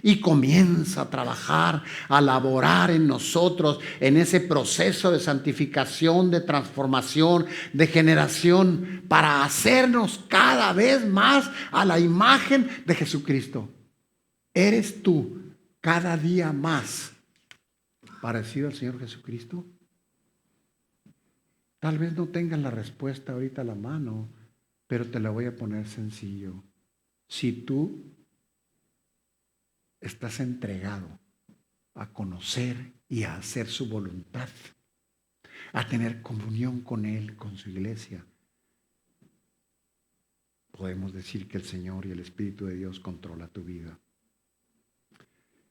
Y comienza a trabajar, a laborar en nosotros, en ese proceso de santificación, de transformación, de generación, para hacernos cada vez más a la imagen de Jesucristo. ¿Eres tú cada día más parecido al Señor Jesucristo? Tal vez no tengas la respuesta ahorita a la mano, pero te la voy a poner sencillo. Si tú estás entregado a conocer y a hacer su voluntad, a tener comunión con Él, con su iglesia, podemos decir que el Señor y el Espíritu de Dios controla tu vida.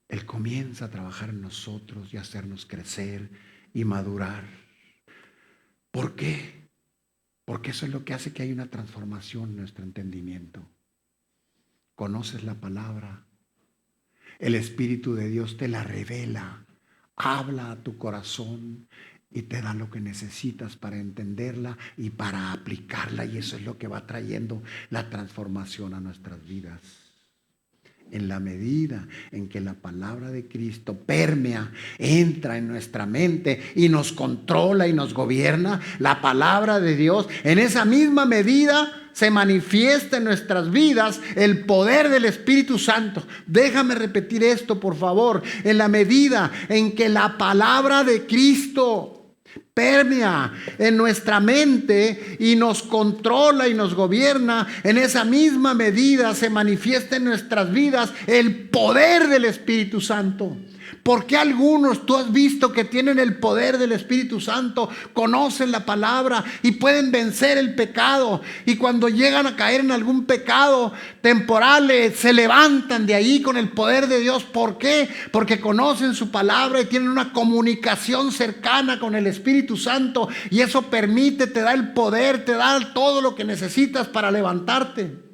Él comienza a trabajar en nosotros y a hacernos crecer y madurar. ¿Por qué? Porque eso es lo que hace que haya una transformación en nuestro entendimiento. Conoces la palabra, el Espíritu de Dios te la revela, habla a tu corazón y te da lo que necesitas para entenderla y para aplicarla, y eso es lo que va trayendo la transformación a nuestras vidas. En la medida en que la palabra de Cristo permea, entra en nuestra mente y nos controla y nos gobierna, la palabra de Dios, en esa misma medida se manifiesta en nuestras vidas el poder del Espíritu Santo. Déjame repetir esto, por favor. En la medida en que la palabra de Cristo permea en nuestra mente y nos controla y nos gobierna, en esa misma medida se manifiesta en nuestras vidas el poder del Espíritu Santo. Porque algunos tú has visto que tienen el poder del Espíritu Santo, conocen la palabra y pueden vencer el pecado, y cuando llegan a caer en algún pecado temporal se levantan de ahí con el poder de Dios. ¿Por qué? Porque conocen su palabra y tienen una comunicación cercana con el Espíritu Santo, y eso permite, te da el poder, te da todo lo que necesitas para levantarte.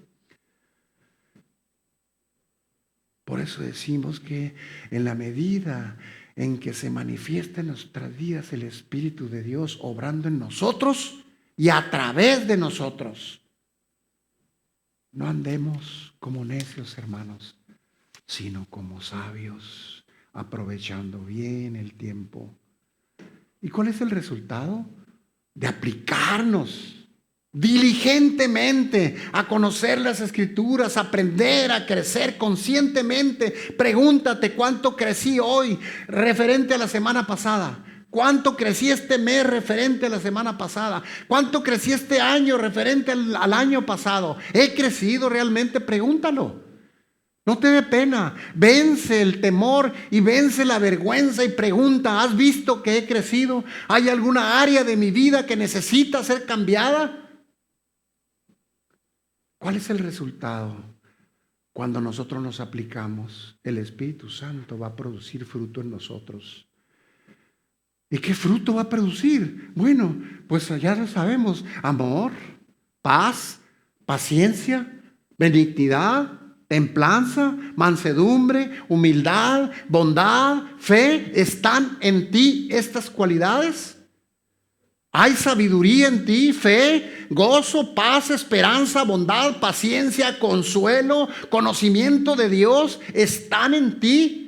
Por eso decimos que en la medida en que se manifiesta en nuestras vidas el Espíritu de Dios obrando en nosotros y a través de nosotros, no andemos como necios, hermanos, sino como sabios, aprovechando bien el tiempo. ¿Y cuál es el resultado? De aplicarnos diligentemente a conocer las Escrituras, aprender a crecer conscientemente. Pregúntate: ¿cuánto crecí hoy referente a la semana pasada? ¿Cuánto crecí este mes referente a la semana pasada? ¿Cuánto crecí este año referente al año pasado? ¿He crecido realmente? Pregúntalo. No te dé pena. Vence el temor y vence la vergüenza y pregunta: ¿has visto que he crecido? ¿Hay alguna área de mi vida que necesita ser cambiada? ¿Cuál es el resultado? Cuando nosotros nos aplicamos, el Espíritu Santo va a producir fruto en nosotros. ¿Y qué fruto va a producir? Bueno, pues ya lo sabemos: amor, paz, paciencia, benignidad, templanza, mansedumbre, humildad, bondad, fe. ¿Están en ti estas cualidades? Hay sabiduría en ti, fe, gozo, paz, esperanza, bondad, paciencia, consuelo, conocimiento de Dios. ¿Están en ti?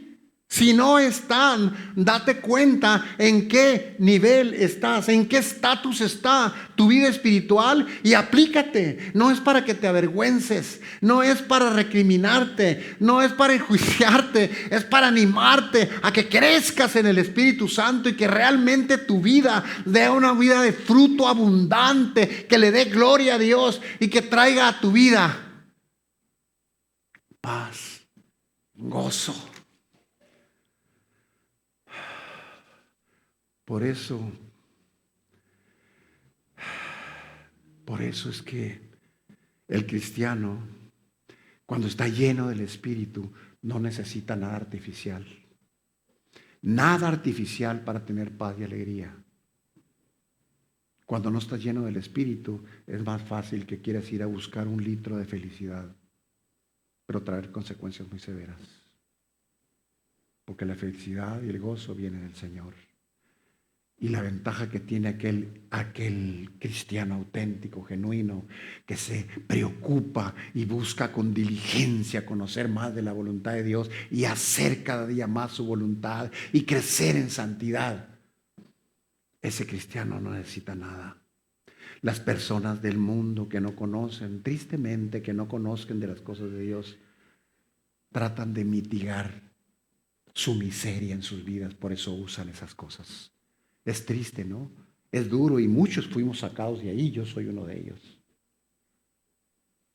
Si no están, date cuenta en qué nivel estás, en qué estatus está tu vida espiritual y aplícate. No es para que te avergüences, no es para recriminarte, no es para enjuiciarte, es para animarte a que crezcas en el Espíritu Santo y que realmente tu vida dé una vida de fruto abundante, que le dé gloria a Dios y que traiga a tu vida paz, gozo. Por eso es que el cristiano, cuando está lleno del Espíritu, no necesita nada artificial. Nada artificial para tener paz y alegría. Cuando no estás lleno del Espíritu, es más fácil que quieras ir a buscar un litro de felicidad, pero traer consecuencias muy severas. Porque la felicidad y el gozo vienen del Señor. Y la ventaja que tiene aquel cristiano auténtico, genuino, que se preocupa y busca con diligencia conocer más de la voluntad de Dios y hacer cada día más su voluntad y crecer en santidad. Ese cristiano no necesita nada. Las personas del mundo que no conocen, tristemente que no conozcan de las cosas de Dios, tratan de mitigar su miseria en sus vidas, por eso usan esas cosas. Es triste, ¿no? Es duro y muchos fuimos sacados de ahí, yo soy uno de ellos.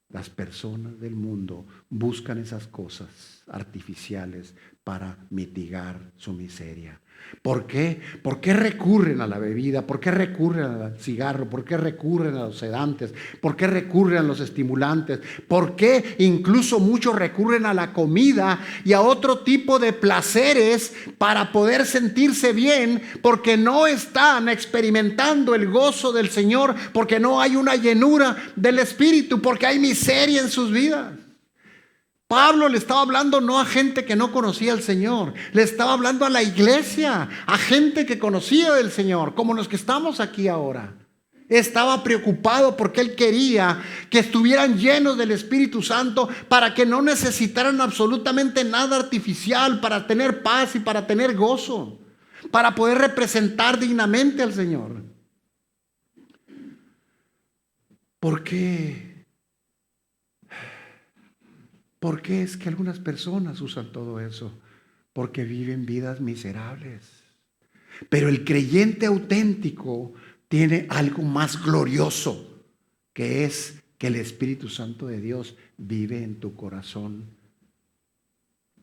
Las personas del mundo buscan esas cosas artificiales para mitigar su miseria. ¿Por qué? ¿Por qué recurren a la bebida? ¿Por qué recurren al cigarro? ¿Por qué recurren a los sedantes? ¿Por qué recurren a los estimulantes? ¿Por qué incluso muchos recurren a la comida y a otro tipo de placeres para poder sentirse bien? Porque no están experimentando el gozo del Señor, porque no hay una llenura del Espíritu, porque hay miseria en sus vidas. Pablo le estaba hablando no a gente que no conocía al Señor, le estaba hablando a la iglesia, a gente que conocía del Señor, como los que estamos aquí ahora. Estaba preocupado porque él quería que estuvieran llenos del Espíritu Santo para que no necesitaran absolutamente nada artificial para tener paz y para tener gozo, para poder representar dignamente al Señor. ¿Por qué? ¿Por qué es que algunas personas usan todo eso? Porque viven vidas miserables. Pero el creyente auténtico tiene algo más glorioso, que es que el Espíritu Santo de Dios vive en tu corazón.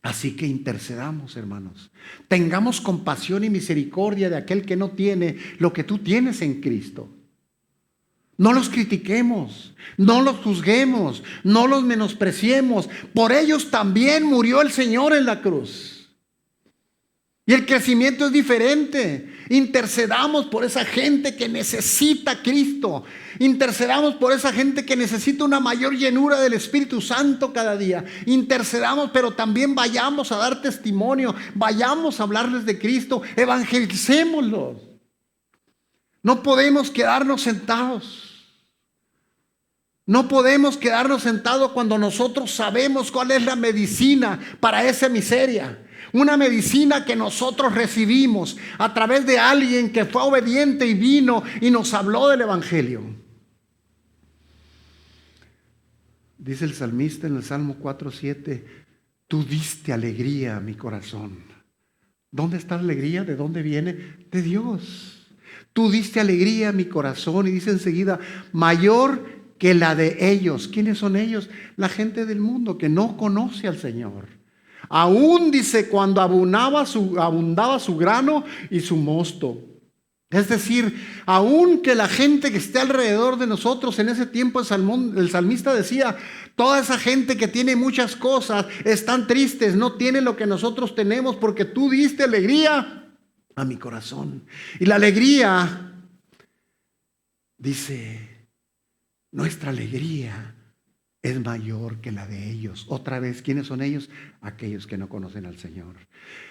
Así que intercedamos, hermanos. Tengamos compasión y misericordia de aquel que no tiene lo que tú tienes en Cristo. No los critiquemos, no los juzguemos, no los menospreciemos. Por ellos también murió el Señor en la cruz. Y el crecimiento es diferente. Intercedamos por esa gente que necesita a Cristo. Intercedamos por esa gente que necesita una mayor llenura del Espíritu Santo cada día. Intercedamos, pero también vayamos a dar testimonio. Vayamos a hablarles de Cristo. Evangelicémoslos. No podemos quedarnos sentados. No podemos quedarnos sentados cuando nosotros sabemos cuál es la medicina para esa miseria. Una medicina que nosotros recibimos a través de alguien que fue obediente y vino y nos habló del Evangelio. Dice el salmista en el Salmo 4:7, tú diste alegría a mi corazón. ¿Dónde está la alegría? ¿De dónde viene? De Dios. Tú diste alegría a mi corazón, y dice enseguida, mayor que la de ellos. ¿Quiénes son ellos? La gente del mundo que no conoce al Señor. Aún dice cuando abundaba su grano y su mosto. Es decir, aún que la gente que esté alrededor de nosotros en ese tiempo, el salmista decía, toda esa gente que tiene muchas cosas están tristes, no tienen lo que nosotros tenemos, porque tú diste alegría a mi corazón. Y la alegría, dice, nuestra alegría es mayor que la de ellos. Otra vez, ¿quiénes son ellos? Aquellos que no conocen al Señor.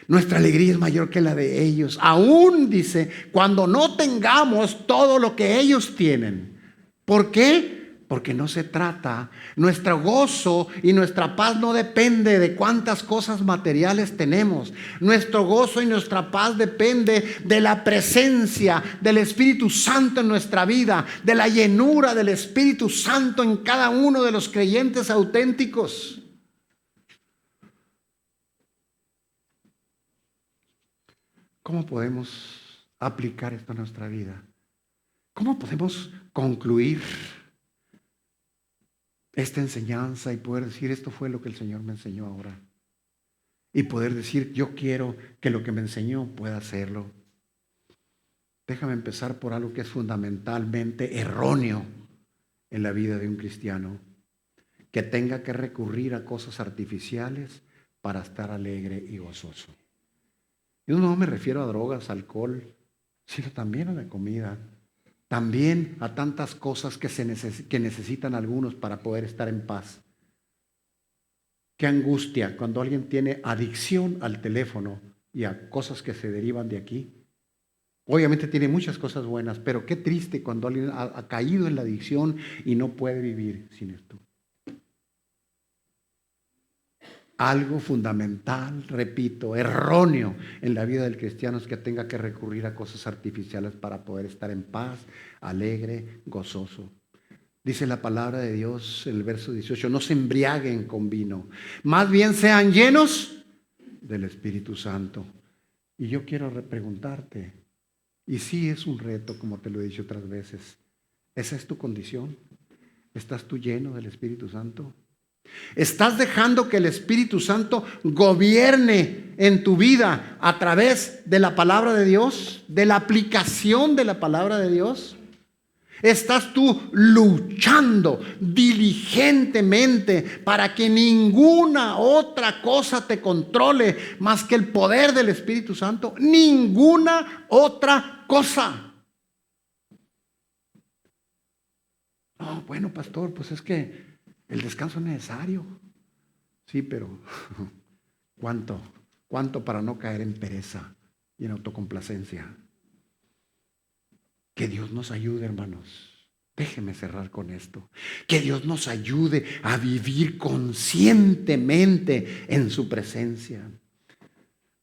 Nuestra alegría es mayor que la de ellos. Aún, dice, cuando no tengamos todo lo que ellos tienen. ¿Por qué? Porque no se trata, nuestro gozo y nuestra paz no depende de cuántas cosas materiales tenemos. Nuestro gozo y nuestra paz depende de la presencia del Espíritu Santo en nuestra vida, de la llenura del Espíritu Santo en cada uno de los creyentes auténticos. ¿Cómo podemos aplicar esto a nuestra vida? ¿Cómo podemos concluir esta enseñanza y poder decir, esto fue lo que el Señor me enseñó ahora? Y poder decir, yo quiero que lo que me enseñó pueda hacerlo. Déjame empezar por algo que es fundamentalmente erróneo en la vida de un cristiano, que tenga que recurrir a cosas artificiales para estar alegre y gozoso. Yo no me refiero a drogas, alcohol, sino también a la comida. También a tantas cosas que necesitan algunos para poder estar en paz. Qué angustia cuando alguien tiene adicción al teléfono y a cosas que se derivan de aquí. Obviamente tiene muchas cosas buenas, pero qué triste cuando alguien ha caído en la adicción y no puede vivir sin esto. Algo fundamental, repito, erróneo en la vida del cristiano es que tenga que recurrir a cosas artificiales para poder estar en paz, alegre, gozoso. Dice la palabra de Dios en el verso 18, no se embriaguen con vino, más bien sean llenos del Espíritu Santo. Y yo quiero preguntarte, y sí es un reto, como te lo he dicho otras veces, ¿esa es tu condición? ¿Estás tú lleno del Espíritu Santo? ¿Estás dejando que el Espíritu Santo gobierne en tu vida a través de la palabra de Dios, de la aplicación de la palabra de Dios? ¿Estás tú luchando diligentemente para que ninguna otra cosa te controle más que el poder del Espíritu Santo? Ninguna otra cosa. No, bueno, pastor, pues es que el descanso es necesario. Sí, pero ¿cuánto? ¿Cuánto para no caer en pereza y en autocomplacencia? Que Dios nos ayude, hermanos. Déjeme cerrar con esto. Que Dios nos ayude a vivir conscientemente en su presencia.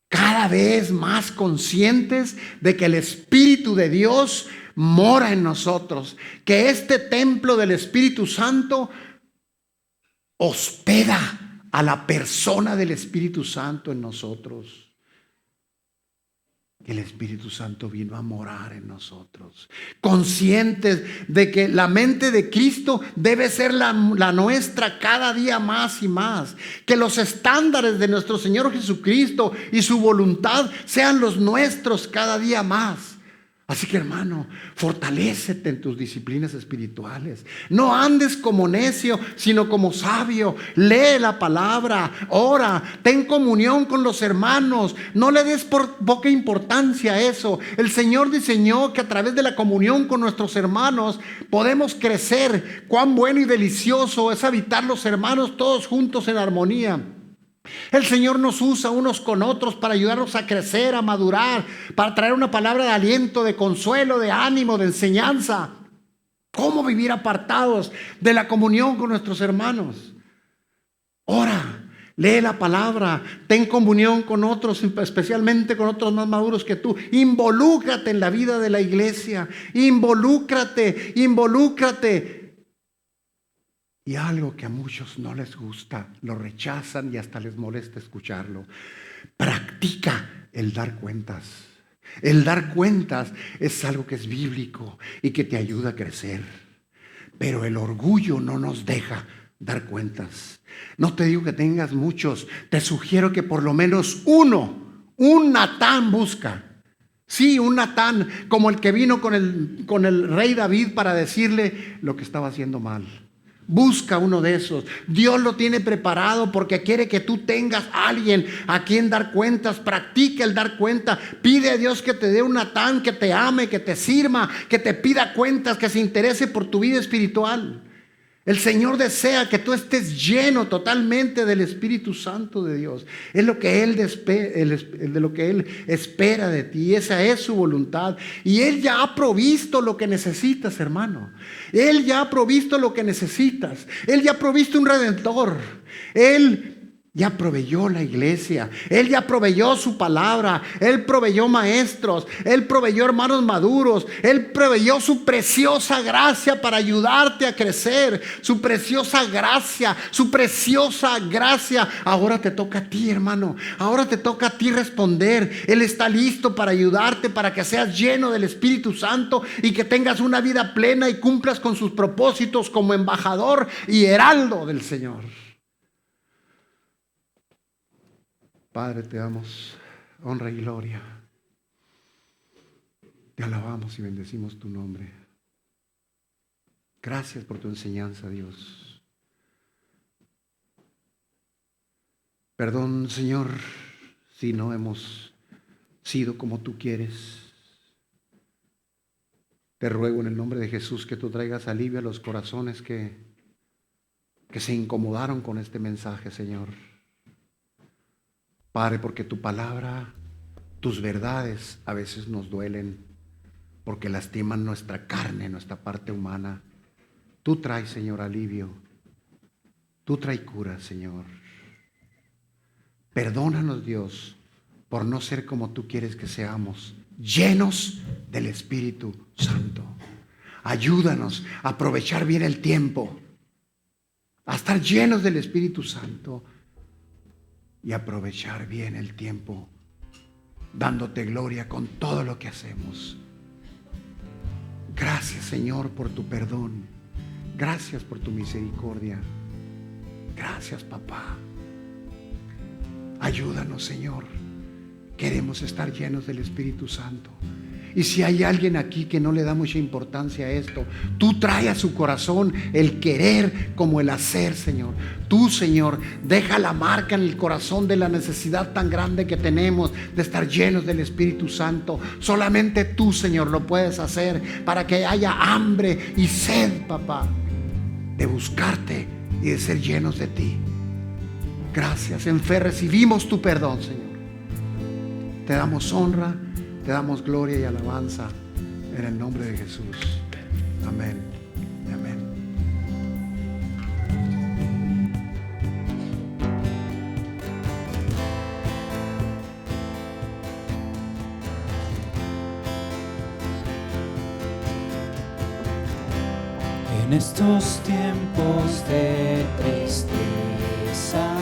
Cada vez más conscientes de que el Espíritu de Dios mora en nosotros. Que este templo del Espíritu Santo hospeda a la persona del Espíritu Santo en nosotros. Que el Espíritu Santo vino a morar en nosotros. Conscientes de que la mente de Cristo debe ser la nuestra cada día más y más. Que los estándares de nuestro Señor Jesucristo y su voluntad sean los nuestros cada día más. Así que, hermano, fortalécete en tus disciplinas espirituales. No andes como necio, sino como sabio. Lee la palabra, ora, ten comunión con los hermanos. No le des poca importancia a eso. El Señor diseñó que a través de la comunión con nuestros hermanos podemos crecer. Cuán bueno y delicioso es habitar los hermanos todos juntos en armonía. El Señor nos usa unos con otros para ayudarnos a crecer, a madurar, para traer una palabra de aliento, de consuelo, de ánimo, de enseñanza. ¿Cómo vivir apartados de la comunión con nuestros hermanos? Ora, lee la palabra, ten comunión con otros, especialmente con otros más maduros que tú. Involúcrate en la vida de la iglesia, involúcrate. Y algo que a muchos no les gusta, lo rechazan y hasta les molesta escucharlo. Practica el dar cuentas. El dar cuentas es algo que es bíblico y que te ayuda a crecer. Pero el orgullo no nos deja dar cuentas. No te digo que tengas muchos, te sugiero que por lo menos un Natán busca. Sí, un Natán como el que vino con el rey David para decirle lo que estaba haciendo mal. Busca uno de esos. Dios lo tiene preparado porque quiere que tú tengas a alguien a quien dar cuentas. Practica el dar cuenta. Pide a Dios que te dé un Natán que te ame, que te sirva, que te pida cuentas, que se interese por tu vida espiritual. El Señor desea que tú estés lleno totalmente del Espíritu Santo de Dios. Es lo que Él espera de ti. Esa es su voluntad. Y Él ya ha provisto lo que necesitas, hermano. Él ya ha provisto lo que necesitas. Él ya ha provisto un Redentor. Él ya proveyó la iglesia. Él ya proveyó su palabra. Él proveyó maestros. Él proveyó hermanos maduros. Él proveyó su preciosa gracia para ayudarte a crecer. Su preciosa gracia. Su preciosa gracia. Ahora te toca a ti, hermano. Ahora te toca a ti responder. Él está listo para ayudarte, para que seas lleno del Espíritu Santo y que tengas una vida plena y cumplas con sus propósitos como embajador y heraldo del Señor. Padre, te damos honra y gloria. Te alabamos y bendecimos tu nombre. Gracias por tu enseñanza, Dios. Perdón, Señor, si no hemos sido como tú quieres. Te ruego en el nombre de Jesús que tú traigas alivio a los corazones que se incomodaron con este mensaje, Señor. Padre, porque tu palabra, tus verdades a veces nos duelen, porque lastiman nuestra carne, nuestra parte humana. Tú traes, Señor, alivio. Tú traes cura, Señor. Perdónanos, Dios, por no ser como tú quieres que seamos, llenos del Espíritu Santo. Ayúdanos a aprovechar bien el tiempo, a estar llenos del Espíritu Santo y aprovechar bien el tiempo, dándote gloria con todo lo que hacemos. Gracias, Señor, por tu perdón. Gracias por tu misericordia. Gracias, papá. Ayúdanos, Señor. Queremos estar llenos del Espíritu Santo. Y si hay alguien aquí que no le da mucha importancia a esto, tú trae a su corazón el querer como el hacer, Señor. Tú, Señor, deja la marca en el corazón de la necesidad tan grande que tenemos de estar llenos del Espíritu Santo. Solamente tú, Señor, lo puedes hacer para que haya hambre y sed, papá, de buscarte y de ser llenos de ti. Gracias. En fe recibimos tu perdón, Señor. Te damos honra, te damos gloria y alabanza en el nombre de Jesús. Amén. Amén. En estos tiempos de tristeza,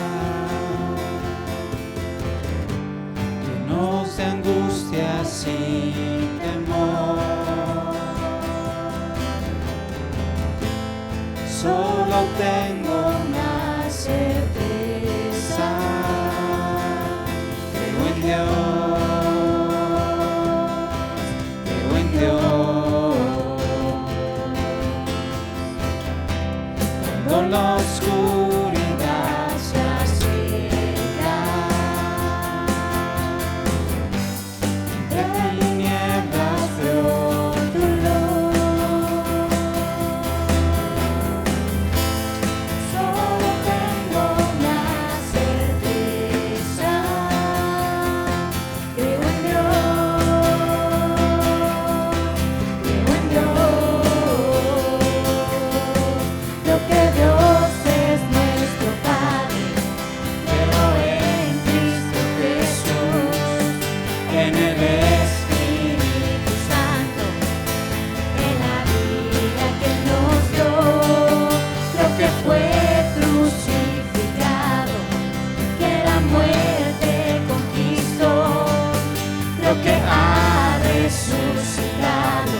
llenos de angustias y temor, solo tengo una certeza: creo en Dios, creo en Dios. Cuando la oscuridad se acerca, entre tinieblas veo tu luz. Solo tengo una certeza: creo en Dios, creo en Dios. Lo que Dios es nuestro Padre, creo en Cristo Jesús, en el Espíritu Santo, en la vida que nos dio. Creo que fue crucificado, que la muerte conquistó. Creo que ha resucitado,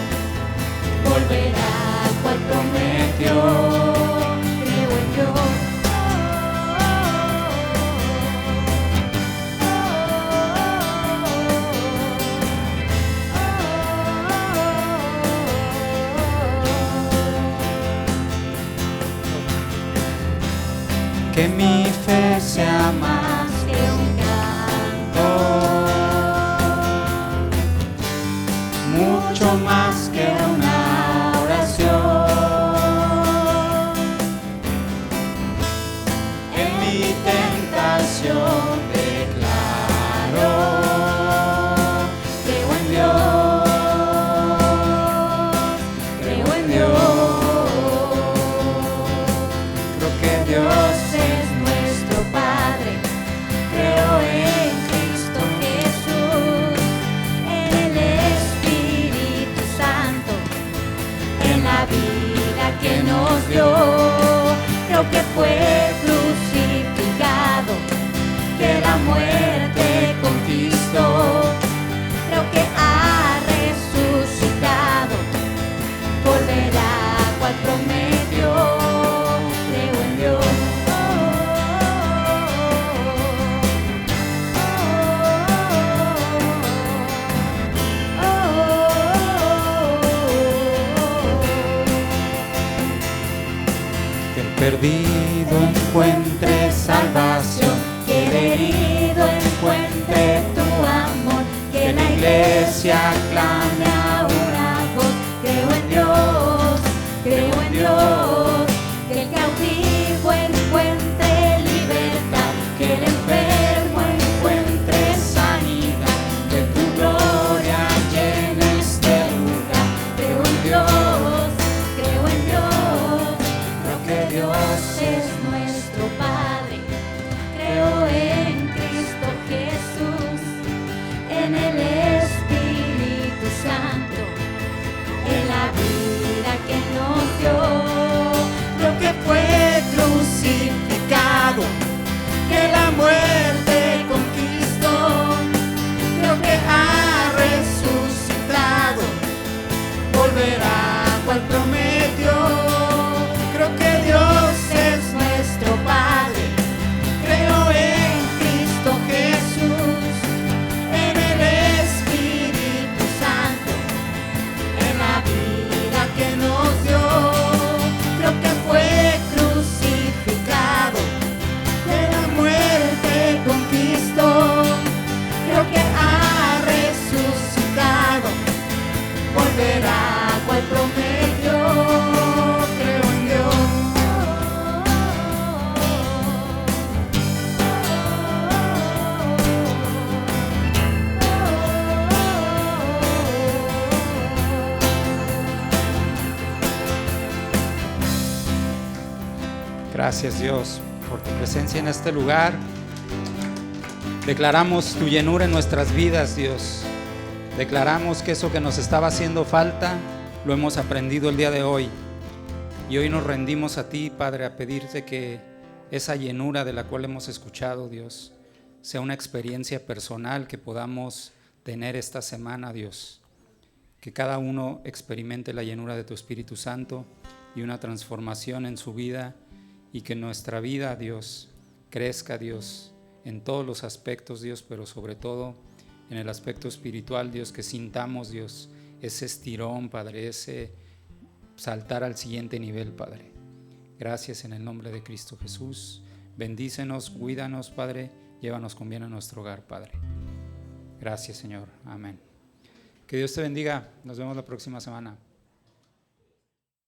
volverá cual prometió. Creo en Dios. Que mi fe sea más que un canto, mucho más que una oración. que nos dio. Creo que fue crucificado, que la muerte conquistó. Creo que ha resucitado, volverá cual prometió. Creo en Dios. Que el perdido encuentre salvación, Que el herido encuentre tu amor, que la iglesia clame a una voz. Creo en Dios, creo en Dios. Que el cautivo encuentre libertad, que el enfermo encuentre sanidad. Que tu gloria llene este lugar. Creo en Dios, creo en Dios. Creo que Dios es nuestro Padre. Creo en Cristo Jesús, en el Espíritu Santo, en la vida que nos dio. Creo que fue crucificado, que la muerte conquistó. Creo que ha resucitado, volverá cual prometió. Creo que Dios es nuestro Padre. Creo en Cristo Jesús, en el Espíritu Santo, en la vida que nos dio. Creo que fue crucificado, que la muerte conquistó. Creo que ha resucitado, volverá cual prometió. Creo en Dios. Gracias, Dios, por tu presencia en este lugar. Declaramos tu llenura en nuestras vidas, Dios. Declaramos que eso que nos estaba haciendo falta lo hemos aprendido el día de hoy. Y hoy nos rendimos a ti, Padre, a pedirte que esa llenura de la cual hemos escuchado, Dios, sea una experiencia personal que podamos tener esta semana, Dios. Que cada uno experimente la llenura de tu Espíritu Santo y una transformación en su vida, y que nuestra vida, Dios, crezca, Dios, en todos los aspectos, Dios, pero sobre todo en el aspecto espiritual, Dios, que sintamos, Dios, ese estirón, Padre, ese saltar al siguiente nivel, Padre. Gracias en el nombre de Cristo Jesús. Bendícenos, cuídanos, Padre, llévanos con bien a nuestro hogar, Padre. Gracias, Señor. Amén. Que Dios te bendiga. Nos vemos la próxima semana.